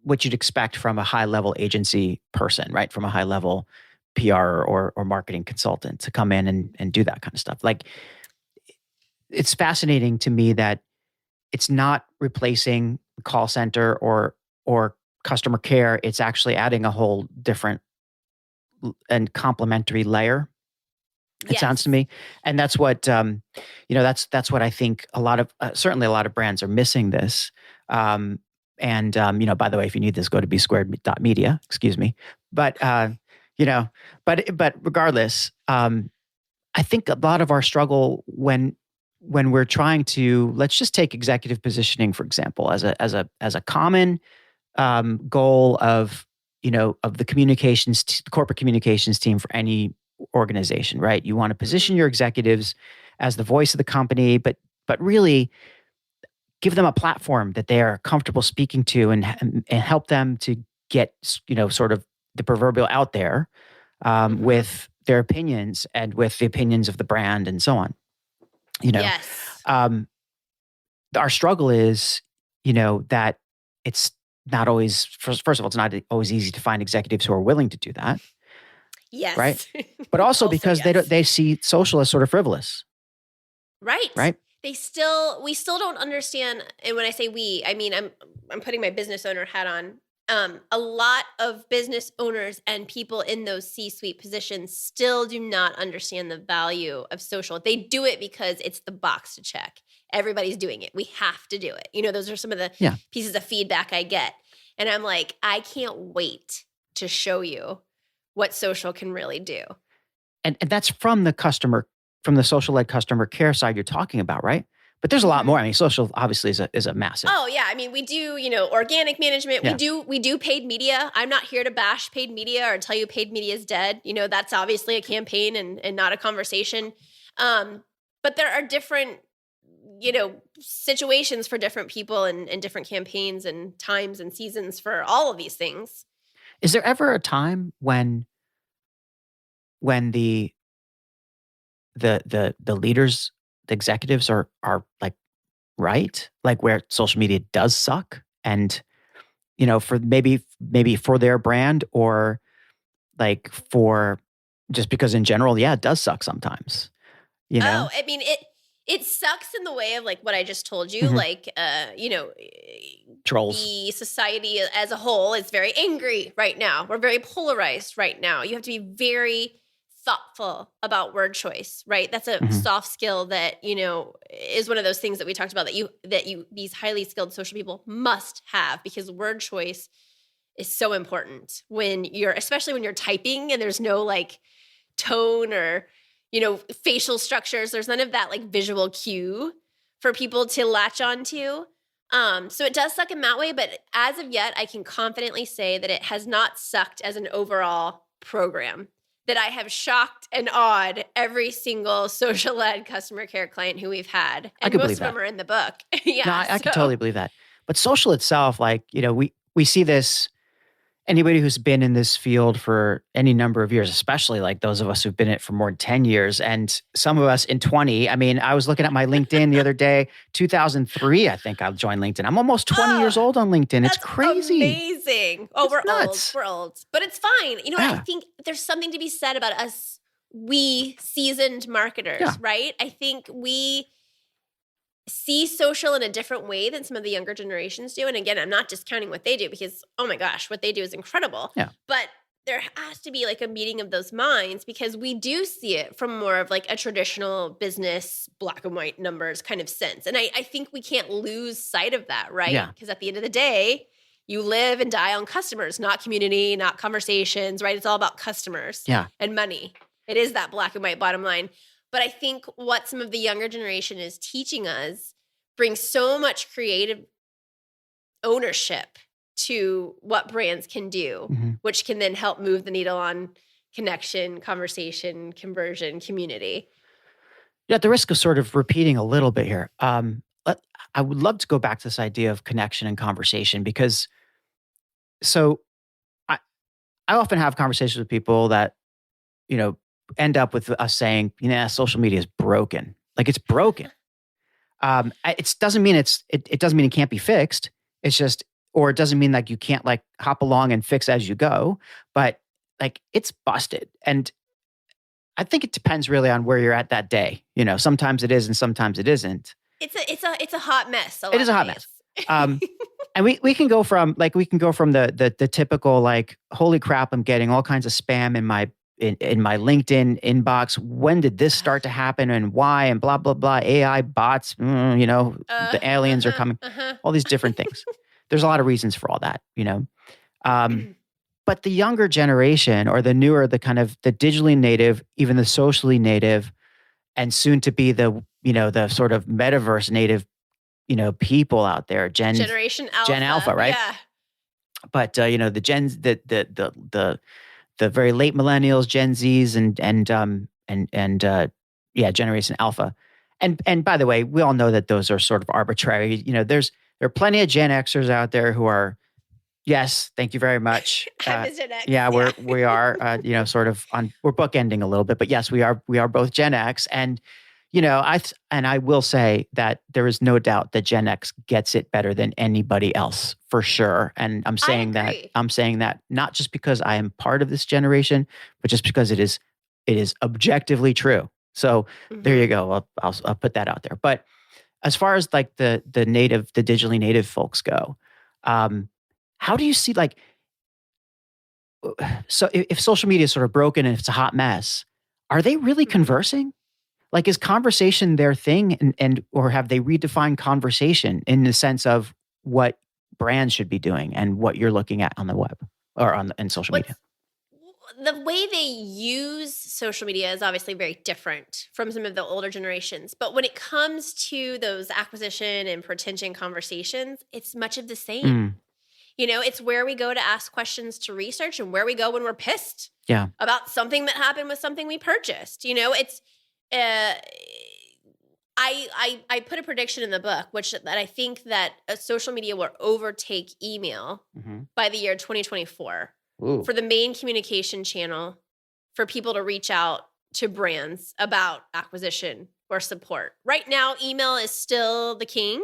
[SPEAKER 1] what you'd expect from a high level agency person, right? From a high level PR or marketing consultant to come in and do that kind of stuff. Like, it's fascinating to me that it's not replacing the call center or customer care. It's actually adding a whole different and complementary layer. It sounds to me, and that's what that's what I think a lot of certainly a lot of brands are missing this. By the way, if you need this, go to bsquared.media. Excuse me, but regardless, I think a lot of our struggle when we're trying to, let's just take executive positioning, for example, as a common goal of the communications, corporate communications team for any organization, right? You want to position your executives as the voice of the company, but really give them a platform that they are comfortable speaking to, and help them to get, sort of the proverbial out there, with their opinions and with the opinions of the brand and so on.
[SPEAKER 2] Yes.
[SPEAKER 1] Our struggle is, that it's not always, first of all, it's not always easy to find executives who are willing to do that.
[SPEAKER 2] Yes.
[SPEAKER 1] Right. But also because
[SPEAKER 2] yes.
[SPEAKER 1] they see social as sort of frivolous.
[SPEAKER 2] Right.
[SPEAKER 1] Right.
[SPEAKER 2] We still don't understand. And when I say we, I mean, I'm putting my business owner hat on. A lot of business owners and people in those C-suite positions still do not understand the value of social. They do it because it's the box to check. Everybody's doing it. We have to do it. Those are some of the pieces of feedback I get. And I'm like, I can't wait to show you what social can really do.
[SPEAKER 1] And that's from the social-led customer care side you're talking about, right? But there's a lot more. I mean, social obviously is a massive.
[SPEAKER 2] Oh yeah. I mean, we do, organic management. Yeah. We do paid media. I'm not here to bash paid media or tell you paid media is dead. That's obviously a campaign and not a conversation. But there are different, situations for different people and different campaigns and times and seasons for all of these things.
[SPEAKER 1] Is there ever a time when the leaders, the executives are like, right? Like where social media does suck, and for maybe for their brand, or like for just because in general, it does suck sometimes.
[SPEAKER 2] Oh, I mean, it sucks in the way of like what I just told you, like
[SPEAKER 1] trolls.
[SPEAKER 2] The society as a whole is very angry right now. We're very polarized right now. You have to be very thoughtful about word choice, right? That's a soft skill that, is one of those things that we talked about that these highly skilled social people must have, because word choice is so important especially when you're typing and there's no like tone or, facial structures. There's none of that like visual cue for people to latch onto. So it does suck in that way, but as of yet, I can confidently say that it has not sucked as an overall program. That I have shocked and awed every single social-led customer care client who we've had. And most of them are in the book. Yeah.
[SPEAKER 1] No, I can totally believe that. But social itself, like, we see this, anybody who's been in this field for any number of years, especially like those of us who've been in it for more than 10 years, and some of us in 20. I mean, I was looking at my LinkedIn the other day, 2003, I think I joined LinkedIn. I'm almost 20 years old on LinkedIn. It's crazy.
[SPEAKER 2] Amazing. Oh, we're
[SPEAKER 1] nuts.
[SPEAKER 2] Old. We're old. But it's fine. I think there's something to be said about us, we seasoned marketers, right? I think we see social in a different way than some of the younger generations do. And again, I'm not discounting what they do, because, oh my gosh, what they do is incredible.
[SPEAKER 1] Yeah.
[SPEAKER 2] But there has to be like a meeting of those minds, because we do see it from more of like a traditional business, black and white numbers kind of sense. And I think we can't lose sight of that, right?
[SPEAKER 1] Yeah.
[SPEAKER 2] Because at the end of the day, you live and die on customers, not community, not conversations, right? It's all about customers and money. It is that black and white bottom line. But I think what some of the younger generation is teaching us brings so much creative ownership to what brands can do, which can then help move the needle on connection, conversation, conversion, community.
[SPEAKER 1] Yeah, at the risk of sort of repeating a little bit here, I would love to go back to this idea of connection and conversation, because I often have conversations with people that, end up with us saying, social media is broken. Like, it's broken. It doesn't mean it doesn't mean it can't be fixed. It's just, or it doesn't mean like you can't like hop along and fix as you go, but like it's busted. And I think it depends really on where you're at that day. Sometimes it is and sometimes it isn't.
[SPEAKER 2] It's a hot mess.
[SPEAKER 1] It is a hot mess. And we can go from the typical like, holy crap, I'm getting all kinds of spam in my LinkedIn inbox. When did this start to happen, and why, and blah, blah, blah, AI bots, the aliens are coming, all these different things. There's a lot of reasons for all that, but the younger generation, or the newer, the kind of the digitally native, even the socially native, and soon to be the sort of metaverse native, people out there,
[SPEAKER 2] Generation
[SPEAKER 1] Alpha, right?
[SPEAKER 2] Yeah.
[SPEAKER 1] But the gens, the very late millennials, Gen Zs, and Generation Alpha, And by the way, we all know that those are sort of arbitrary. There are plenty of Gen Xers out there who are, yes, thank you very much.
[SPEAKER 2] I'm a Gen X.
[SPEAKER 1] Yeah, we are, sort of we're bookending a little bit, but yes, we are both Gen X. And, I will say that there is no doubt that Gen X gets it better than anybody else for sure. And I'm saying that not just because I am part of this generation, but just because it is objectively true. So there you go. I'll put that out there. But as far as like the digitally native folks go, how do you see so if social media is sort of broken and if it's a hot mess, are they really conversing? Like, is conversation their thing, or have they redefined conversation in the sense of what brands should be doing and what you're looking at on the web or in social media?
[SPEAKER 2] The way they use social media is obviously very different from some of the older generations. But when it comes to those acquisition and pretension conversations, it's much of the same. It's where we go to ask questions to research and where we go when we're pissed about something that happened with something we purchased. It's I put a prediction in the book, that I think that social media will overtake email by the year 2024 for the main communication channel for people to reach out to brands about acquisition or support. Right now, email is still the king,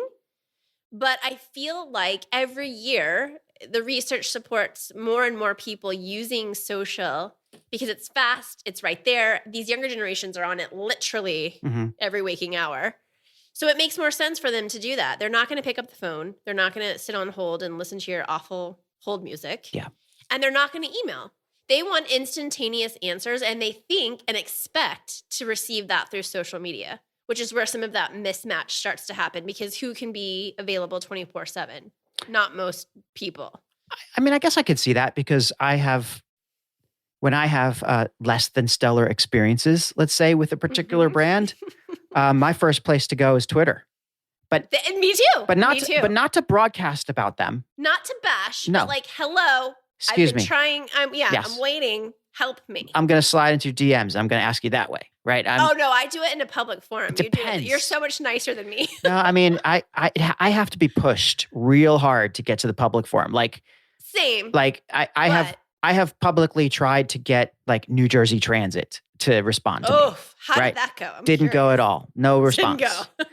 [SPEAKER 2] but I feel like every year the research supports more and more people using social because it's fast, it's right there. These younger generations are on it literally every waking hour. So it makes more sense for them to do that. They're not going to pick up the phone. They're not going to sit on hold and listen to your awful hold music.
[SPEAKER 1] Yeah.
[SPEAKER 2] And they're not going to email. They want instantaneous answers, and they think and expect to receive that through social media, which is where some of that mismatch starts to happen, because who can be available 24/7? Not most people.
[SPEAKER 1] I mean, I guess I could see that because when I have less than stellar experiences, let's say, with a particular brand, my first place to go is Twitter. But
[SPEAKER 2] me too.
[SPEAKER 1] But not to broadcast about them.
[SPEAKER 2] Not to bash.
[SPEAKER 1] No.
[SPEAKER 2] But like, hello.
[SPEAKER 1] Excuse
[SPEAKER 2] I've been
[SPEAKER 1] me.
[SPEAKER 2] trying.
[SPEAKER 1] Yes.
[SPEAKER 2] I'm waiting. Help me.
[SPEAKER 1] I'm going to slide into DMs. I'm going to ask you that way, right?
[SPEAKER 2] Oh no, I do it in a public forum.
[SPEAKER 1] It depends.
[SPEAKER 2] You're so much nicer than me.
[SPEAKER 1] No, I mean, I have to be pushed real hard to get to the public forum. Like,
[SPEAKER 2] same.
[SPEAKER 1] Like I have publicly tried to get like New Jersey Transit to respond to me.
[SPEAKER 2] How did that go?
[SPEAKER 1] Didn't go at all. No response.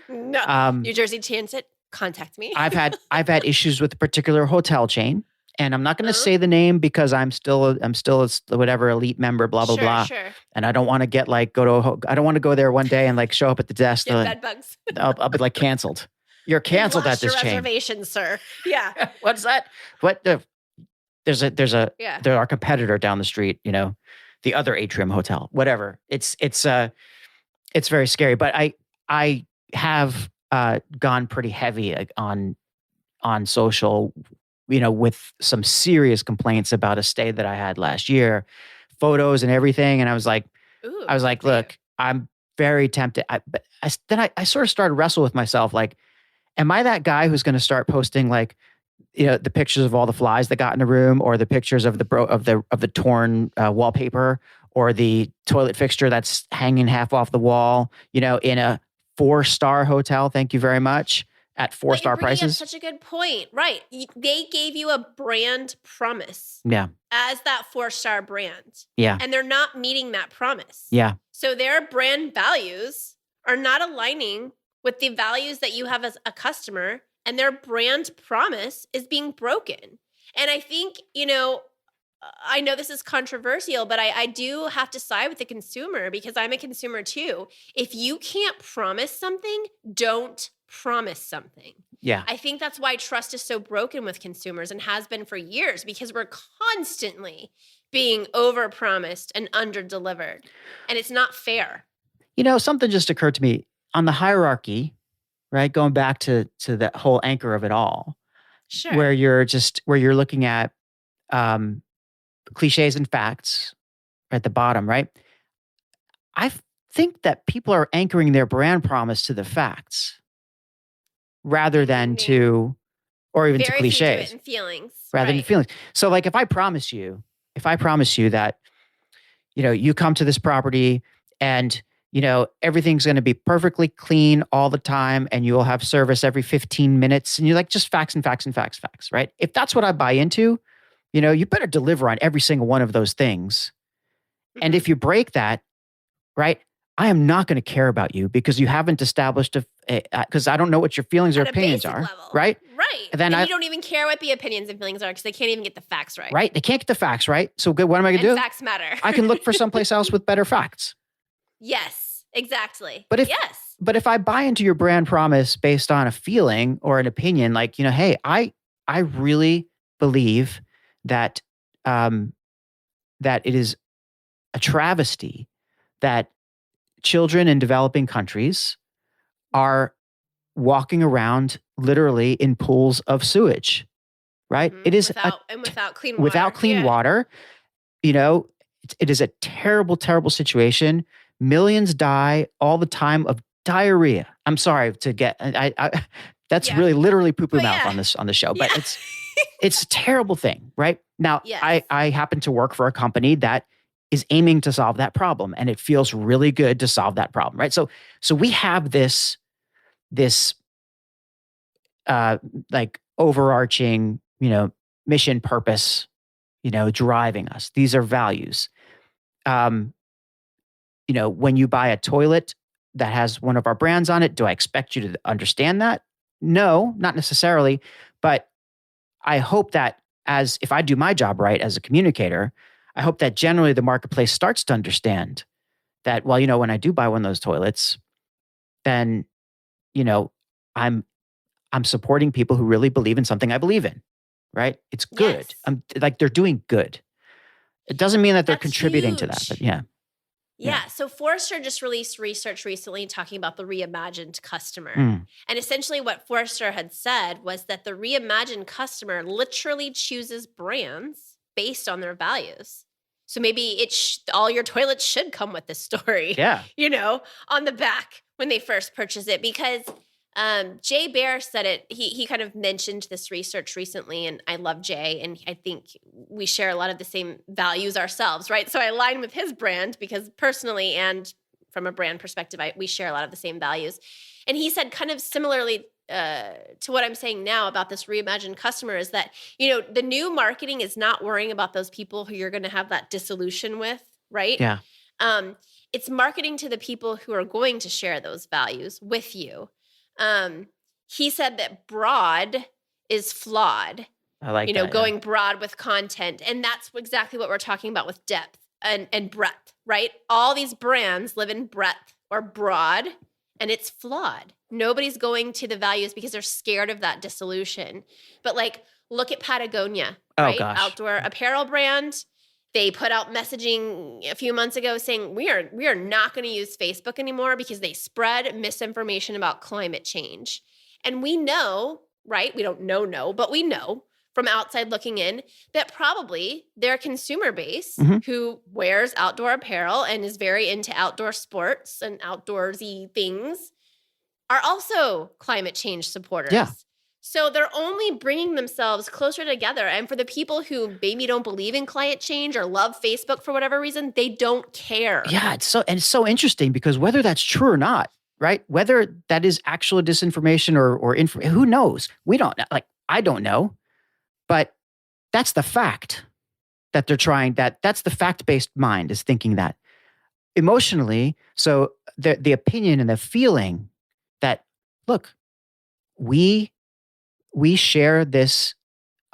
[SPEAKER 2] Didn't go. No. New Jersey Transit, contact me.
[SPEAKER 1] I've had issues with a particular hotel chain, and I'm not going to say the name because I'm still a whatever elite member, blah blah blah.
[SPEAKER 2] Sure.
[SPEAKER 1] And I don't want to get I don't want to go there one day and like show up at the desk.
[SPEAKER 2] Get bed bugs.
[SPEAKER 1] I'll be like canceled. You're canceled at this chain.
[SPEAKER 2] Reservation, sir. Yeah.
[SPEAKER 1] What's that? What? There's our competitor down the street, the other Atrium Hotel, whatever. It's very scary, but I have gone pretty heavy on social, with some serious complaints about a stay that I had last year, photos and everything. And I was like, look, I'm very tempted. But I sort of started to wrestle with myself. Like, am I that guy who's going to start posting like, the pictures of all the flies that got in the room, or the pictures of the torn wallpaper, or the toilet fixture that's hanging half off the wall, in a 4-star hotel. Thank you very much. At 4-star prices.
[SPEAKER 2] Such a good point. Right. They gave you a brand promise.
[SPEAKER 1] Yeah.
[SPEAKER 2] As that 4-star brand.
[SPEAKER 1] Yeah.
[SPEAKER 2] And they're not meeting that promise.
[SPEAKER 1] Yeah.
[SPEAKER 2] So their brand values are not aligning with the values that you have as a customer, and their brand promise is being broken. And I think, I know this is controversial, but I do have to side with the consumer because I'm a consumer too. If you can't promise something, don't promise something.
[SPEAKER 1] Yeah.
[SPEAKER 2] I think that's why trust is so broken with consumers and has been for years, because we're constantly being over-promised and under-delivered. And it's not fair.
[SPEAKER 1] Something just occurred to me on the hierarchy, right? Going back to that whole anchor of it all.
[SPEAKER 2] Sure.
[SPEAKER 1] Where you're looking at cliches and facts at the bottom, right? I think that people are anchoring their brand promise to the facts rather than to cliches.
[SPEAKER 2] And feelings.
[SPEAKER 1] Rather than feelings. So like if I promise you that, you come to this property and everything's going to be perfectly clean all the time and you'll have service every 15 minutes. And you're like, just facts and facts and facts, facts, right? If that's what I buy into, you better deliver on every single one of those things. And if you break that, right, I am not going to care about you because you haven't established because I don't know what your feelings or opinions are,
[SPEAKER 2] level.
[SPEAKER 1] right?
[SPEAKER 2] Right. And you don't even care what the opinions and feelings are because they can't even get the facts right.
[SPEAKER 1] Right. They can't get the facts right. So good. What am I going to do?
[SPEAKER 2] Facts matter.
[SPEAKER 1] I can look for someplace else with better facts.
[SPEAKER 2] Yes, exactly.
[SPEAKER 1] But if I buy into your brand promise based on a feeling or an opinion, like, hey, I really believe that that it is a travesty that children in developing countries are walking around literally in pools of sewage, right? It is
[SPEAKER 2] without clean water.
[SPEAKER 1] Without clean water, it is a terrible, terrible situation. Millions die all the time of diarrhea. I'm sorry to get that's really literally poo-poo mouth on the show, but it's a terrible thing, right? Now, I happen to work for a company that is aiming to solve that problem, and it feels really good to solve that problem, right? So we have this like overarching, mission purpose, driving us. These are values. When you buy a toilet that has one of our brands on it, do I expect you to understand that? No, not necessarily. But I hope that if I do my job right as a communicator, I hope that generally the marketplace starts to understand that, well, when I do buy one of those toilets, then, I'm supporting people who really believe in something I believe in, right? It's good.
[SPEAKER 2] Yes.
[SPEAKER 1] They're doing good. It doesn't mean that they're contributing to that, but yeah.
[SPEAKER 2] Yeah. So Forrester just released research recently talking about the reimagined customer. And essentially what Forrester had said was that the reimagined customer literally chooses brands based on their values. So maybe all your toilets should come with this story, on the back when they first purchase it. Because Jay Baer said it, he kind of mentioned this research recently, and I love Jay, and I think we share a lot of the same values ourselves, right? So I align with his brand because personally and from a brand perspective, we share a lot of the same values. And he said kind of similarly to what I'm saying now about this reimagined customer is that, the new marketing is not worrying about those people who you're going to have that dissolution with, right?
[SPEAKER 1] Yeah.
[SPEAKER 2] It's marketing to the people who are going to share those values with you. He said that broad is flawed.
[SPEAKER 1] I like that,
[SPEAKER 2] going broad with content. And that's exactly what we're talking about with depth and breadth, right? All these brands live in breadth or broad, and it's flawed. Nobody's going to the values because they're scared of that dissolution. But look at Patagonia, right?
[SPEAKER 1] Gosh.
[SPEAKER 2] Outdoor apparel brand. They put out messaging a few months ago saying we are not going to use Facebook anymore because they spread misinformation about climate change. And we know, right? We don't know, but we know from outside looking in that probably their consumer base who wears outdoor apparel and is very into outdoor sports and outdoorsy things are also climate change supporters.
[SPEAKER 1] Yeah. So
[SPEAKER 2] they're only bringing themselves closer together. And for the people who maybe don't believe in climate change or love Facebook for whatever reason, they don't care.
[SPEAKER 1] Yeah, it's so interesting because whether that's true or not, right? Whether that is actual disinformation or who knows? We don't know. I don't know. But that's the fact that they're trying that's the fact-based mind is thinking that emotionally. So the opinion and the feeling that, look, we share this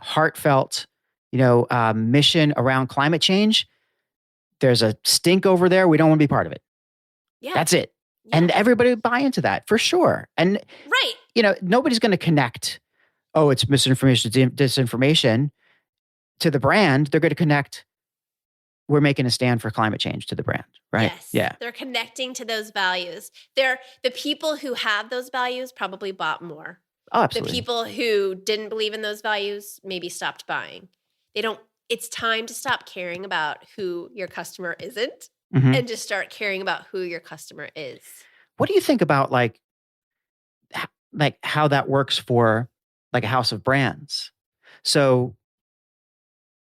[SPEAKER 1] heartfelt, mission around climate change. There's a stink over there. We don't want to be part of it.
[SPEAKER 2] Yeah.
[SPEAKER 1] That's it. Yeah. And everybody would buy into that for sure. And, nobody's going to connect, it's misinformation, disinformation to the brand. They're going to connect, we're making a stand for climate change to the brand, right?
[SPEAKER 2] Yes.
[SPEAKER 1] Yeah.
[SPEAKER 2] They're connecting to those values. The people who have those values probably bought more.
[SPEAKER 1] Oh, absolutely.
[SPEAKER 2] The people who didn't believe in those values maybe stopped buying. It's time to stop caring about who your customer isn't and just start caring about who your customer is.
[SPEAKER 1] What do you think about how that works for a house of brands? So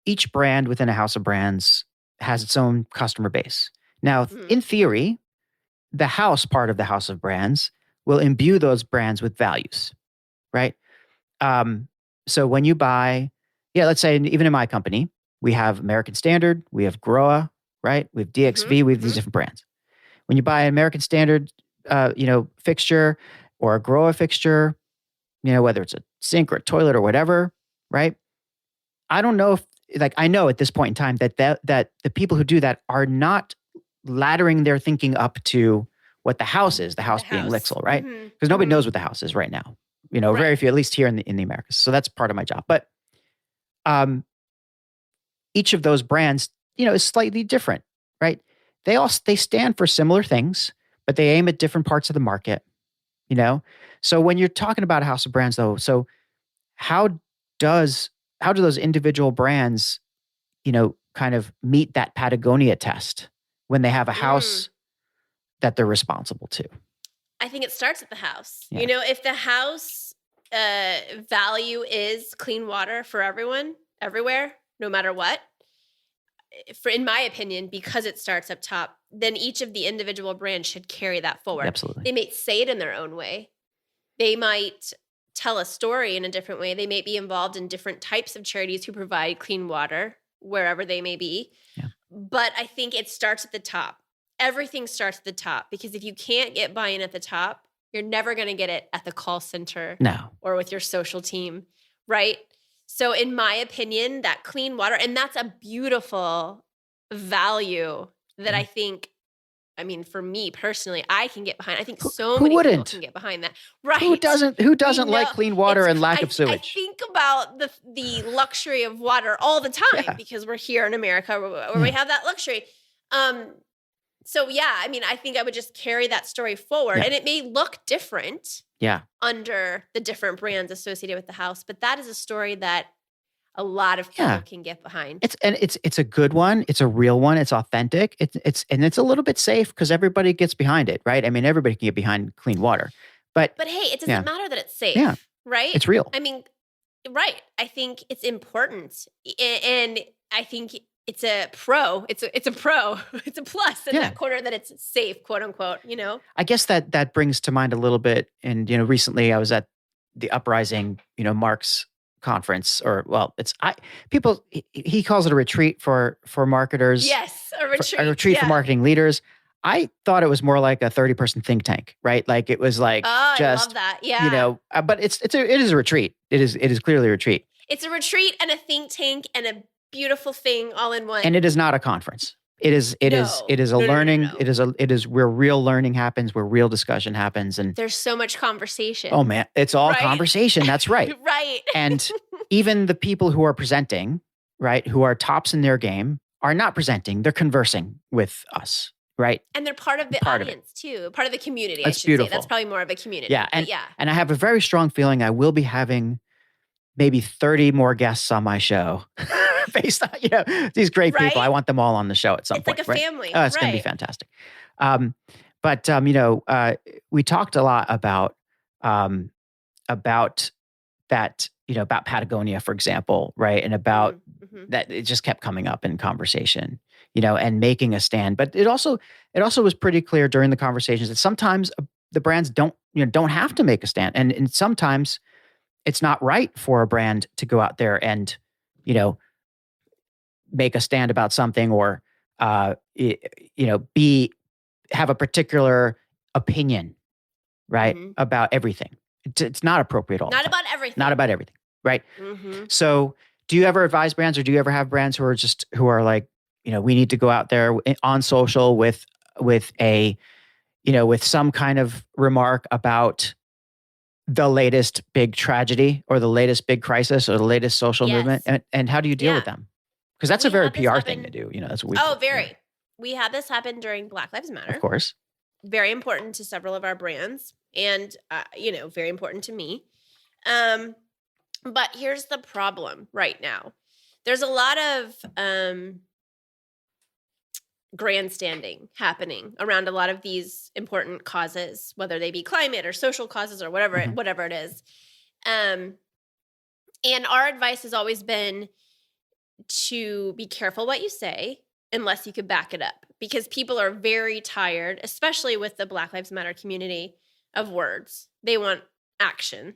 [SPEAKER 1] each brand within a house of brands has its own customer base. Now, in theory, the house part of the house of brands will imbue those brands with values, right? So when you buy, let's say even in my company, we have American Standard, we have Groa, right? We have DXV, we have these different brands. When you buy an American Standard, fixture or a Groa fixture, whether it's a sink or a toilet or whatever, right? I don't know if, I know at this point in time that the people who do that are not laddering their thinking up to what the house is, the house being Lixil, right? Because nobody knows what the house is right now. Very few, at least here in the Americas. So that's part of my job. But each of those brands, is slightly different, right? They stand for similar things, but they aim at different parts of the market, So when you're talking about a house of brands, though, so how do those individual brands, kind of meet that Patagonia test when they have a house that they're responsible to?
[SPEAKER 2] I think it starts at the house.
[SPEAKER 1] Yeah.
[SPEAKER 2] If the house value is clean water for everyone, everywhere, no matter what, in my opinion, because it starts up top, then each of the individual brands should carry that forward.
[SPEAKER 1] Absolutely.
[SPEAKER 2] They may say it in their own way. They might tell a story in a different way. They may be involved in different types of charities who provide clean water wherever they may be.
[SPEAKER 1] Yeah.
[SPEAKER 2] But I think it starts at the top. Everything starts at the top, because if you can't get buy-in at the top, you're never going to get it at the call center or with your social team, right? So in my opinion, that clean water, and that's a beautiful value that I think, for me personally, I can get behind. I think so many people can get behind that. Right.
[SPEAKER 1] Who doesn't like clean water and lack of sewage?
[SPEAKER 2] I think about the luxury of water all the time because we're here in America where we have that luxury. So I think I would just carry that story forward, and it may look different under the different brands associated with the house, but that is a story that a lot of people can get behind.
[SPEAKER 1] It's a good one. It's a real one. It's authentic. It's a little bit safe because everybody gets behind it, right? Everybody can get behind clean water, but
[SPEAKER 2] hey, it doesn't matter that it's safe, right?
[SPEAKER 1] It's real.
[SPEAKER 2] Right. I think it's important, and I think it's a pro. It's a pro. It's a plus in that quarter that it's safe, quote unquote.
[SPEAKER 1] I guess that brings to mind a little bit. And recently I was at the Uprising, Mark's conference, he calls it a retreat for marketers.
[SPEAKER 2] Yes, a retreat.
[SPEAKER 1] A retreat for marketing leaders. I thought it was more like a 30-person think tank, right? Like it was like
[SPEAKER 2] I love that. Yeah.
[SPEAKER 1] But it is a retreat. It is clearly a retreat.
[SPEAKER 2] It's a retreat and a think tank and a beautiful thing all in one.
[SPEAKER 1] And it is not a conference. It is a learning.
[SPEAKER 2] No.
[SPEAKER 1] It is where real learning happens, where real discussion happens. And
[SPEAKER 2] there's so much conversation.
[SPEAKER 1] Oh man, it's all conversation. That's right.
[SPEAKER 2] Right.
[SPEAKER 1] And even the people who are presenting, right, who are tops in their game, are not presenting. They're conversing with us, right?
[SPEAKER 2] And they're part of the audience too, part of the community.
[SPEAKER 1] That's
[SPEAKER 2] I should
[SPEAKER 1] beautiful.
[SPEAKER 2] say. That's probably more of a community.
[SPEAKER 1] Yeah, and I have a very strong feeling I will be having maybe 30 more guests on my show. Based on, these great people. I want them all on the show at some point.
[SPEAKER 2] It's like a family.
[SPEAKER 1] Oh, it's going to be fantastic. We talked a lot about that, about Patagonia, for example, right? And about that, it just kept coming up in conversation, and making a stand. But it also was pretty clear during the conversations that sometimes the brands don't have to make a stand. And sometimes it's not right for a brand to go out there and, make a stand about something or, have a particular opinion, right? About everything. It's not appropriate all the time. Not about everything, right? So do you ever advise brands, or do you ever have brands who are like, we need to go out there on social with some kind of remark about the latest big tragedy or the latest big crisis or the latest social movement? And how do you deal with them? Because that's a very PR thing to do. That's what we do.
[SPEAKER 2] Very. We had this happen during Black Lives Matter.
[SPEAKER 1] Of course.
[SPEAKER 2] Very important to several of our brands, and very important to me. But here's the problem right now. There's a lot of grandstanding happening around a lot of these important causes, whether they be climate or social causes or whatever it is. And our advice has always been to be careful what you say unless you could back it up. because people are very tired, especially with the Black Lives Matter community, of words. They want action.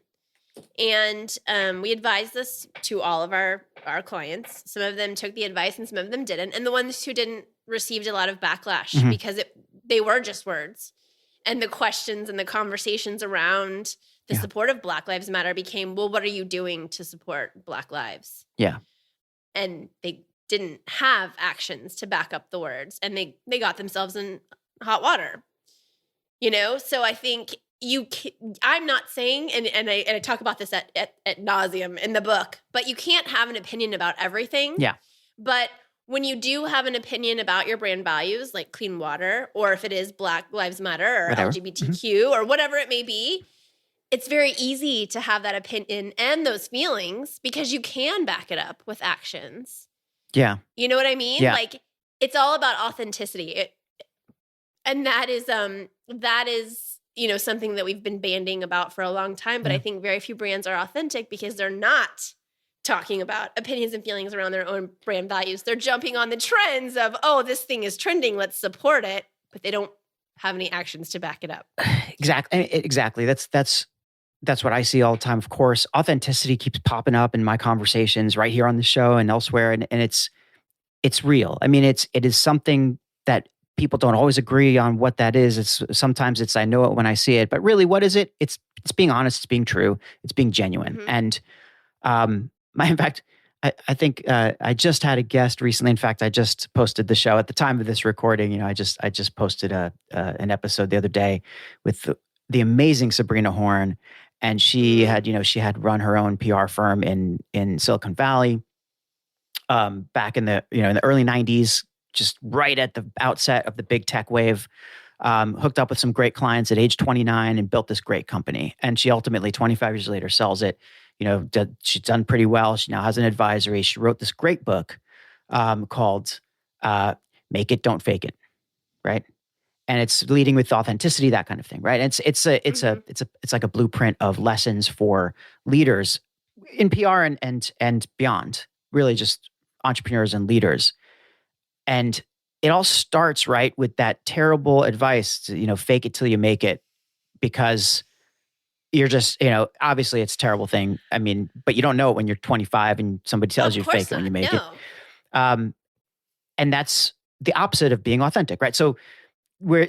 [SPEAKER 2] And we advised this to all of our clients. Some of them took the advice and some of them didn't. And the ones who didn't received a lot of backlash because they were just words. And the questions and the conversations around the support of Black Lives Matter became, well, what are you doing to support Black lives?
[SPEAKER 1] Yeah.
[SPEAKER 2] And they didn't have actions to back up the words. And they got themselves in hot water. So I think I'm not saying, and I talk about this at nauseum in the book, but you can't have an opinion about everything.
[SPEAKER 1] Yeah.
[SPEAKER 2] But when you do have an opinion about your brand values, like clean water, or if it is Black Lives Matter or
[SPEAKER 1] Whatever.
[SPEAKER 2] LGBTQ or whatever it may be, it's very easy to have that opinion and those feelings because you can back it up with actions.
[SPEAKER 1] Yeah.
[SPEAKER 2] You know what I mean?
[SPEAKER 1] Yeah.
[SPEAKER 2] Like, it's all about authenticity. And that is something that we've been banding about for a long time, but I think very few brands are authentic because they're not talking about opinions and feelings around their own brand values. They're jumping on the trends of, oh, this thing is trending, let's support it, but they don't have any actions to back it up.
[SPEAKER 1] Exactly. That's what I see all the time. Of course, authenticity keeps popping up in my conversations right here on the show and elsewhere, and it's real. I mean, it is something that people don't always agree on what that is. Sometimes I know it when I see it, but really, what is it? It's being honest, it's being true, it's being genuine. And in fact, I think I just had a guest recently. In fact, I just posted the show at the time of this recording. I just posted an episode the other day with the amazing Sabrina Horn, and she had run her own PR firm in Silicon Valley back in the in the early 90s. Just right at the outset of the big tech wave, hooked up with some great clients at age 29 and built this great company. And she ultimately, 25 years later, sells it. She's done pretty well. She now has an advisory. She wrote this great book called "Make It, Don't Fake It," right? And it's leading with authenticity, that kind of thing, right? And it's like a blueprint of lessons for leaders in PR and beyond, really just entrepreneurs and leaders. And it all starts right with that terrible advice to, fake it till you make it, because you're just, obviously it's a terrible thing. I mean, but you don't know it when you're 25 and somebody tells you fake it when you make it. And that's the opposite of being authentic, right? So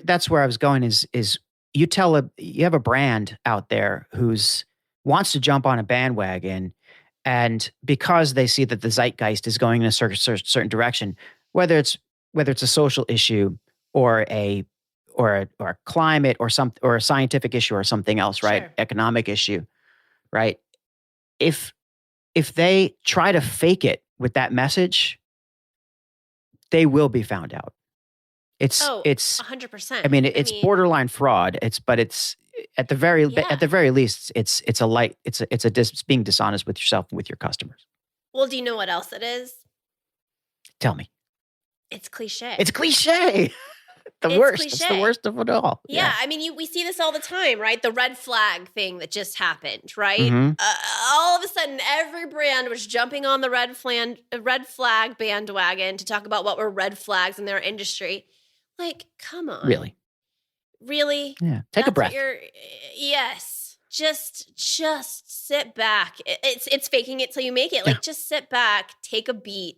[SPEAKER 1] that's where I was going is you have a brand out there who's wants to jump on a bandwagon, and because they see that the zeitgeist is going in a certain direction, whether it's a social issue or a climate or a scientific issue or something else, right?
[SPEAKER 2] Sure.
[SPEAKER 1] Economic issue, right? If they try to fake it with that message, they will be found out. It's
[SPEAKER 2] 100%.
[SPEAKER 1] I mean, it's borderline fraud. It's at the very least, it's being dishonest with yourself and with your customers.
[SPEAKER 2] Well, do you know what else it is?
[SPEAKER 1] Tell me.
[SPEAKER 2] It's cliche.
[SPEAKER 1] It's cliche. It's worst. Cliche. It's the worst of it all.
[SPEAKER 2] Yeah. I mean, we see this all the time, right? The red flag thing that just happened, right? All of a sudden, every brand was jumping on the red flag bandwagon to talk about what were red flags in their industry. Like, come on. Really?
[SPEAKER 1] Yeah. Take a breath.
[SPEAKER 2] Yes. Just sit back. It's faking it till you make it. Like, just sit back, take a beat,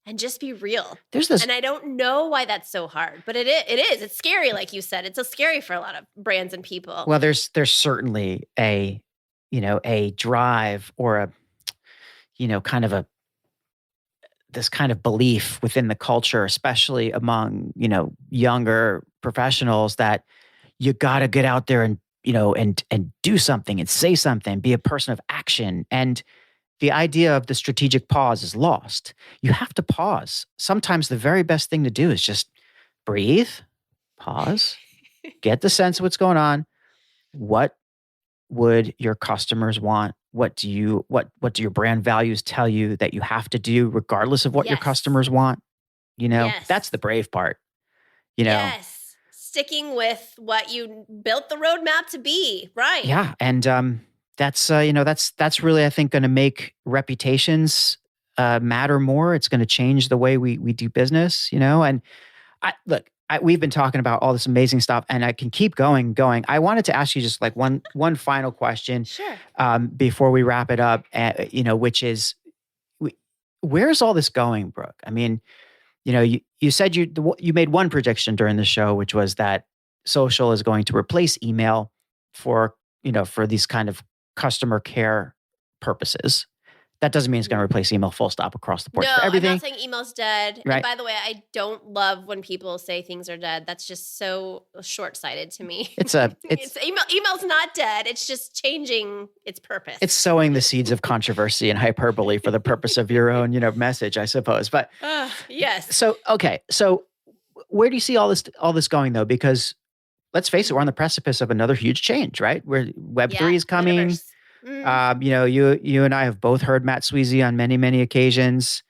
[SPEAKER 2] and just be real. And I don't know why that's so hard, but it is. It's scary, like you said. It's so scary for a lot of brands and people.
[SPEAKER 1] Well, there's certainly a drive or this kind of belief within the culture, especially among, younger professionals, that you got to get out there and do something and say something, be a person of action. And the idea of the strategic pause is lost. You have to pause. Sometimes the very best thing to do is just breathe, pause, get the sense of what's going on. What would your customers want? What do your brand values tell you that you have to do regardless of what your customers want? That's the brave part.
[SPEAKER 2] Yes. Sticking with what you built the roadmap to be, right?
[SPEAKER 1] Yeah. And that's really, I think, going to make reputations matter more. It's going to change the way we do business, and We've been talking about all this amazing stuff, and I can keep going. I wanted to ask you just like one final question
[SPEAKER 2] Sure.
[SPEAKER 1] before we wrap it up, which is, where's all this going, Brooke? I mean, you said you made one prediction during the show, which was that social is going to replace email for for these kind of customer care purposes. That doesn't mean it's going to replace email full stop across the board
[SPEAKER 2] No,
[SPEAKER 1] for everything.
[SPEAKER 2] I'm not saying email's dead.
[SPEAKER 1] Right.
[SPEAKER 2] And by the way, I don't love when people say things are dead. That's just so short-sighted to me.
[SPEAKER 1] It's
[SPEAKER 2] email's not dead. It's just changing its purpose.
[SPEAKER 1] It's sowing the seeds of controversy and hyperbole for the purpose of your own, message, I suppose. But
[SPEAKER 2] yes.
[SPEAKER 1] So where do you see all this going though? Because let's face it, we're on the precipice of another huge change, right? Where Web3 is coming.
[SPEAKER 2] Metaverse.
[SPEAKER 1] You and I have both heard Matt Sweezy on many, many occasions.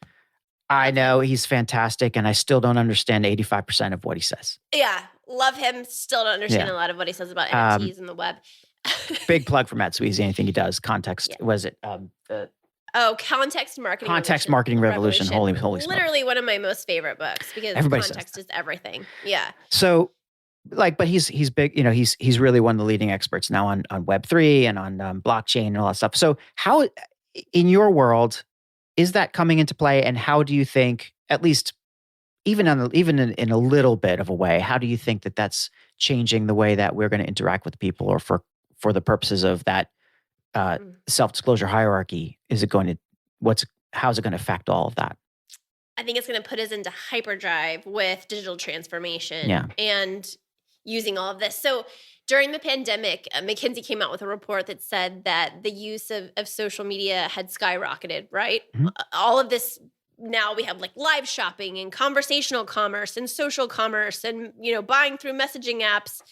[SPEAKER 1] I know he's fantastic, and I still don't understand 85% of what he says.
[SPEAKER 2] Yeah, love him. Still don't understand a lot of what he says about NFTs and the web.
[SPEAKER 1] Big plug for Matt Sweezy. Anything he does, context.
[SPEAKER 2] Yeah.
[SPEAKER 1] Was it
[SPEAKER 2] Context Marketing
[SPEAKER 1] Marketing Revolution. Holy
[SPEAKER 2] literally one of my most favorite books because context is everything. Yeah.
[SPEAKER 1] So, but he's big. He's really one of the leading experts now on Web3 and on blockchain and all that stuff. So, how in your world is that coming into play, and how do you think, at least even in a little bit of a way, how do you think that that's changing the way that we're going to interact with people, or for the purposes of that self-disclosure hierarchy? How's it going to affect all of that?
[SPEAKER 2] I think it's going to put us into hyperdrive with digital transformation and using all of this. So during the pandemic, McKinsey came out with a report that said that the use of social media had skyrocketed, right?
[SPEAKER 1] Mm-hmm.
[SPEAKER 2] All of this, now we have like live shopping and conversational commerce and social commerce and, buying through messaging apps.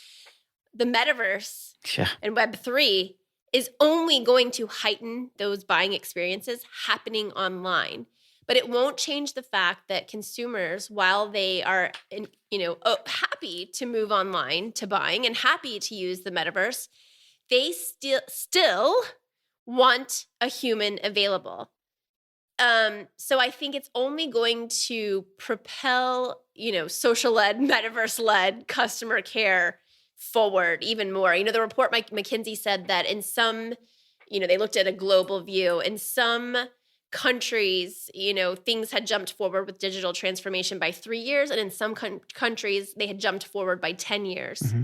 [SPEAKER 2] The metaverse and Web3 is only going to heighten those buying experiences happening online. But it won't change the fact that consumers, while they are, happy to move online to buying and happy to use the metaverse, they still want a human available. So I think it's only going to propel, social-led, metaverse-led customer care forward even more. The report McKinsey said that in some, they looked at a global view. In some countries, things had jumped forward with digital transformation by 3 years, and in some countries, they had jumped forward by 10 years. Mm-hmm.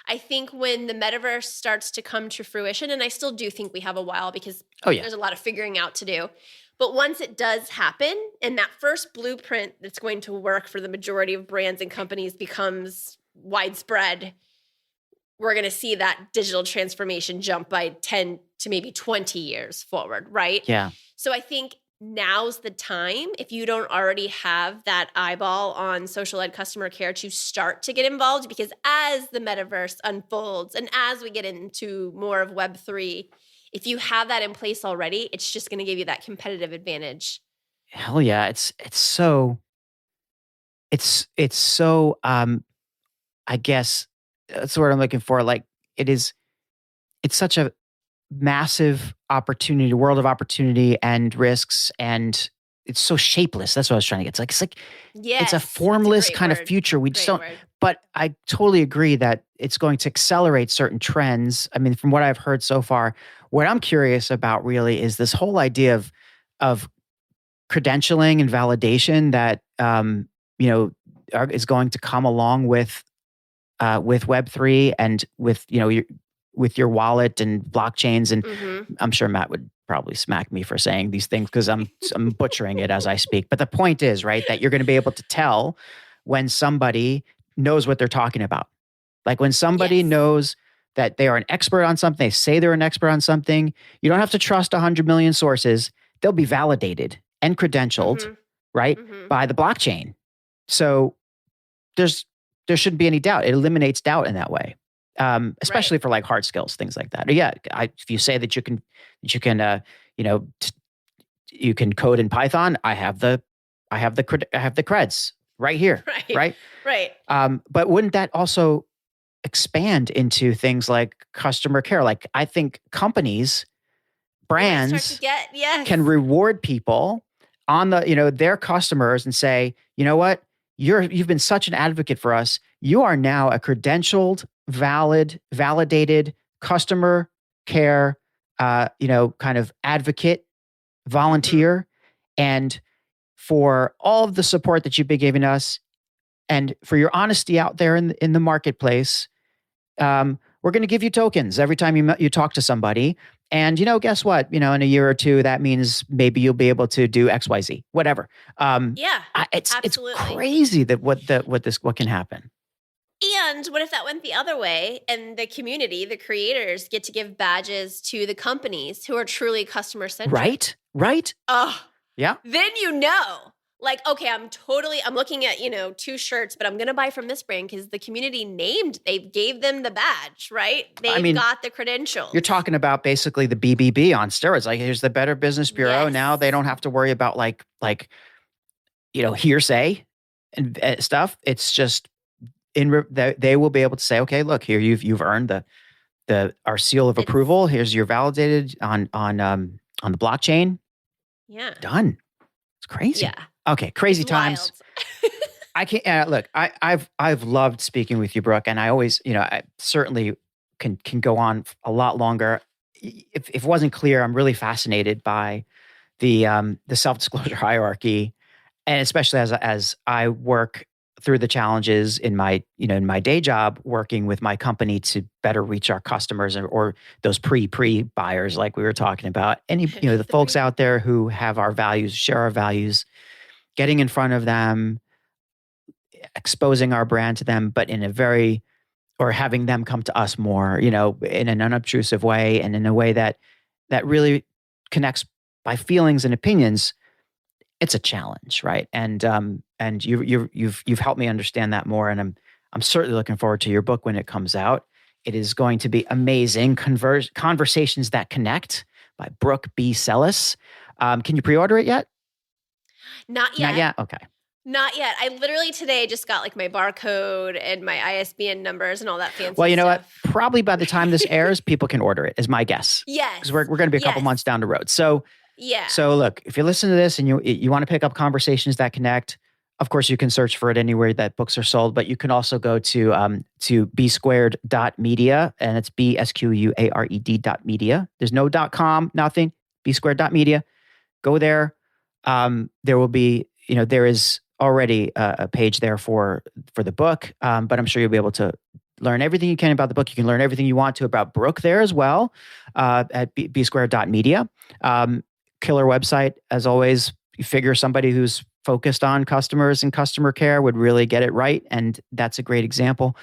[SPEAKER 2] I think when the metaverse starts to come to fruition, and I still do think we have a while because there's a lot of figuring out to do, but once it does happen, and that first blueprint that's going to work for the majority of brands and companies becomes widespread, we're going to see that digital transformation jump by 10 to maybe 20 years forward, right?
[SPEAKER 1] Yeah.
[SPEAKER 2] So I think now's the time, if you don't already have that eyeball on social ed customer care, to start to get involved, because as the metaverse unfolds and as we get into more of Web3, if you have that in place already, it's just going to give you that competitive advantage.
[SPEAKER 1] Hell yeah. It's so I guess that's the word I'm looking for. Like it's such a massive opportunity, world of opportunity and risks, and it's so shapeless. That's what I was trying to get. It's a formless kind of future. We just don't. But I totally agree that it's going to accelerate certain trends. I mean, from what I've heard so far, what I'm curious about really is this whole idea of credentialing and validation that is going to come along with Web3 and with your wallet and blockchains. And I'm sure Matt would probably smack me for saying these things because I'm butchering it as I speak. But the point is, right, that you're going to be able to tell when somebody knows what they're talking about. Like when somebody knows that they are an expert on something, they say they're an expert on something, you don't have to trust 100 million sources. They'll be validated and credentialed, right, by the blockchain. So there shouldn't be any doubt. It eliminates doubt in that way. Especially for like hard skills, things like that. If you say that you can code in Python, I have the creds right here. Right. But wouldn't that also expand into things like customer care? Like I think companies, brands can reward people on their customers and say, you know what? you've been such an advocate for us. You are now a credentialed, validated customer care, kind of advocate, volunteer, and for all of the support that you've been giving us, and for your honesty out there in the marketplace. We're going to give you tokens every time you talk to somebody. And, guess what? In a year or two, that means maybe you'll be able to do X, Y, Z, whatever.
[SPEAKER 2] Yeah,
[SPEAKER 1] it's
[SPEAKER 2] absolutely.
[SPEAKER 1] crazy that what can happen.
[SPEAKER 2] And what if that went the other way and the community, the creators, get to give badges to the companies who are truly customer centric?
[SPEAKER 1] Right.
[SPEAKER 2] Oh,
[SPEAKER 1] yeah.
[SPEAKER 2] Then like, okay, I'm looking at, 2 shirts, but I'm going to buy from this brand because the community they gave them the badge, right? They've got the credentials.
[SPEAKER 1] You're talking about basically the BBB on steroids. Like, here's the Better Business Bureau. Yes. Now they don't have to worry about like hearsay and stuff. It's just they will be able to say, okay, look here, you've earned our seal of approval. Here's your validated on the blockchain.
[SPEAKER 2] Yeah.
[SPEAKER 1] Done. It's crazy.
[SPEAKER 2] Yeah.
[SPEAKER 1] Okay. Crazy times. I can't look, I've loved speaking with you, Brooke. And I always, I certainly can go on a lot longer. If it wasn't clear, I'm really fascinated by the self-disclosure hierarchy. And especially as I work through the challenges in my day job, working with my company to better reach our customers or those pre buyers, like we were talking about. Any, the folks out there who have our values, share our values, getting in front of them, exposing our brand to them, but or having them come to us more, in an unobtrusive way and in a way that really connects by feelings and opinions. It's a challenge, right? And you've helped me understand that more, and I'm certainly looking forward to your book when it comes out. It is going to be amazing. Conversations That Connect by Brooke B. Sellas. Can you pre-order it yet?
[SPEAKER 2] Not yet.
[SPEAKER 1] Not yet. Okay.
[SPEAKER 2] Not yet. I literally today just got like my barcode and my ISBN numbers and all that fancy stuff.
[SPEAKER 1] Well, you know what? Probably by the time this airs, people can order it, is my guess.
[SPEAKER 2] Yes.
[SPEAKER 1] Because we're going to be a couple months down the road. So.
[SPEAKER 2] Yeah.
[SPEAKER 1] So look, if you listen to this and you want to pick up Conversations That Connect, of course you can search for it anywhere that books are sold, but you can also go to bsquared.media, and it's BSQUARED.media. There's no .com, nothing. bsquared.media. Go there. There will be, there is already a page there for the book, but I'm sure you'll be able to learn everything you can about the book. You can learn everything you want to about Brooke there as well, at bsquared.media. Killer website, as always. You figure somebody who's focused on customers and customer care would really get it right, and that's a great example.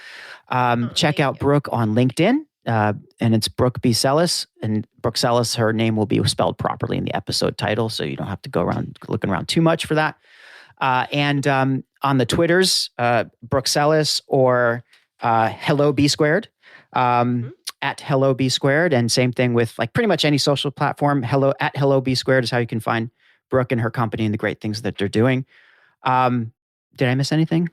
[SPEAKER 1] Check out Brooke on LinkedIn, and it's Brooke B. Sellas. And Brooke Sellas, her name will be spelled properly in the episode title, so you don't have to go around looking around too much for that. And on the Twitters, Brooke Sellas or Hello B Squared. At Hello B Squared, and same thing with like pretty much any social platform. Hello B Squared is how you can find Brooke and her company and the great things that they're doing. Did I miss anything?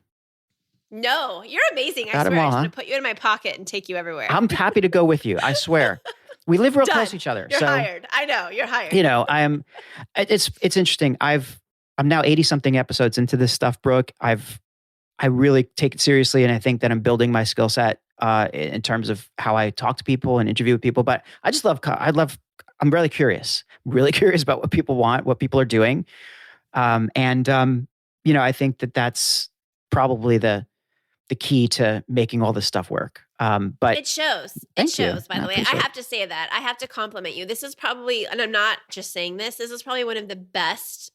[SPEAKER 2] No, you're amazing. I swear, I'm going to put you in my pocket and take you everywhere.
[SPEAKER 1] I'm happy to go with you. I swear. We live real close to each other.
[SPEAKER 2] You're hired. I know, you're hired.
[SPEAKER 1] I am. It's interesting. I'm now 80 something episodes into this stuff, Brooke. I really take it seriously, and I think that I'm building my skill set in terms of how I talk to people and interview people. But I just I'm really curious about what people want, what people are doing. I think that's probably the key to making all this stuff work. But
[SPEAKER 2] it shows. It shows, by the way. I have to say that. I have to compliment you. This is probably, and I'm not just saying this is probably one of the best,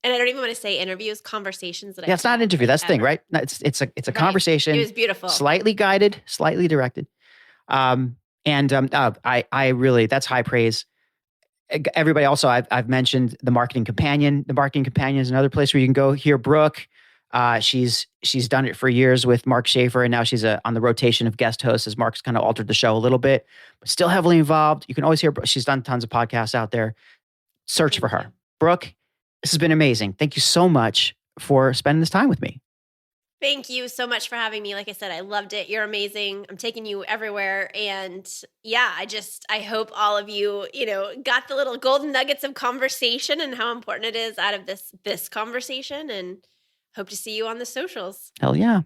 [SPEAKER 2] and I don't even want to say interviews, conversations that
[SPEAKER 1] it's not an interview. That's the thing, right? It's a conversation.
[SPEAKER 2] It was beautiful.
[SPEAKER 1] Slightly guided, slightly directed. I really, that's high praise. Everybody also, I've mentioned the Marketing Companion. The Marketing Companion is another place where you can go hear Brooke. She's done it for years with Mark Schaefer, and now she's on the rotation of guest hosts as Mark's kind of altered the show a little bit, but still heavily involved. You can always hear, she's done tons of podcasts out there. Search for her. Brooke, this has been amazing. Thank you so much for spending this time with me.
[SPEAKER 2] Thank you so much for having me. Like I said, I loved it. You're amazing. I'm taking you everywhere. And yeah, I hope all of you, got the little golden nuggets of conversation and how important it is out of this conversation. And Hope to see you on the socials.
[SPEAKER 1] Hell yeah.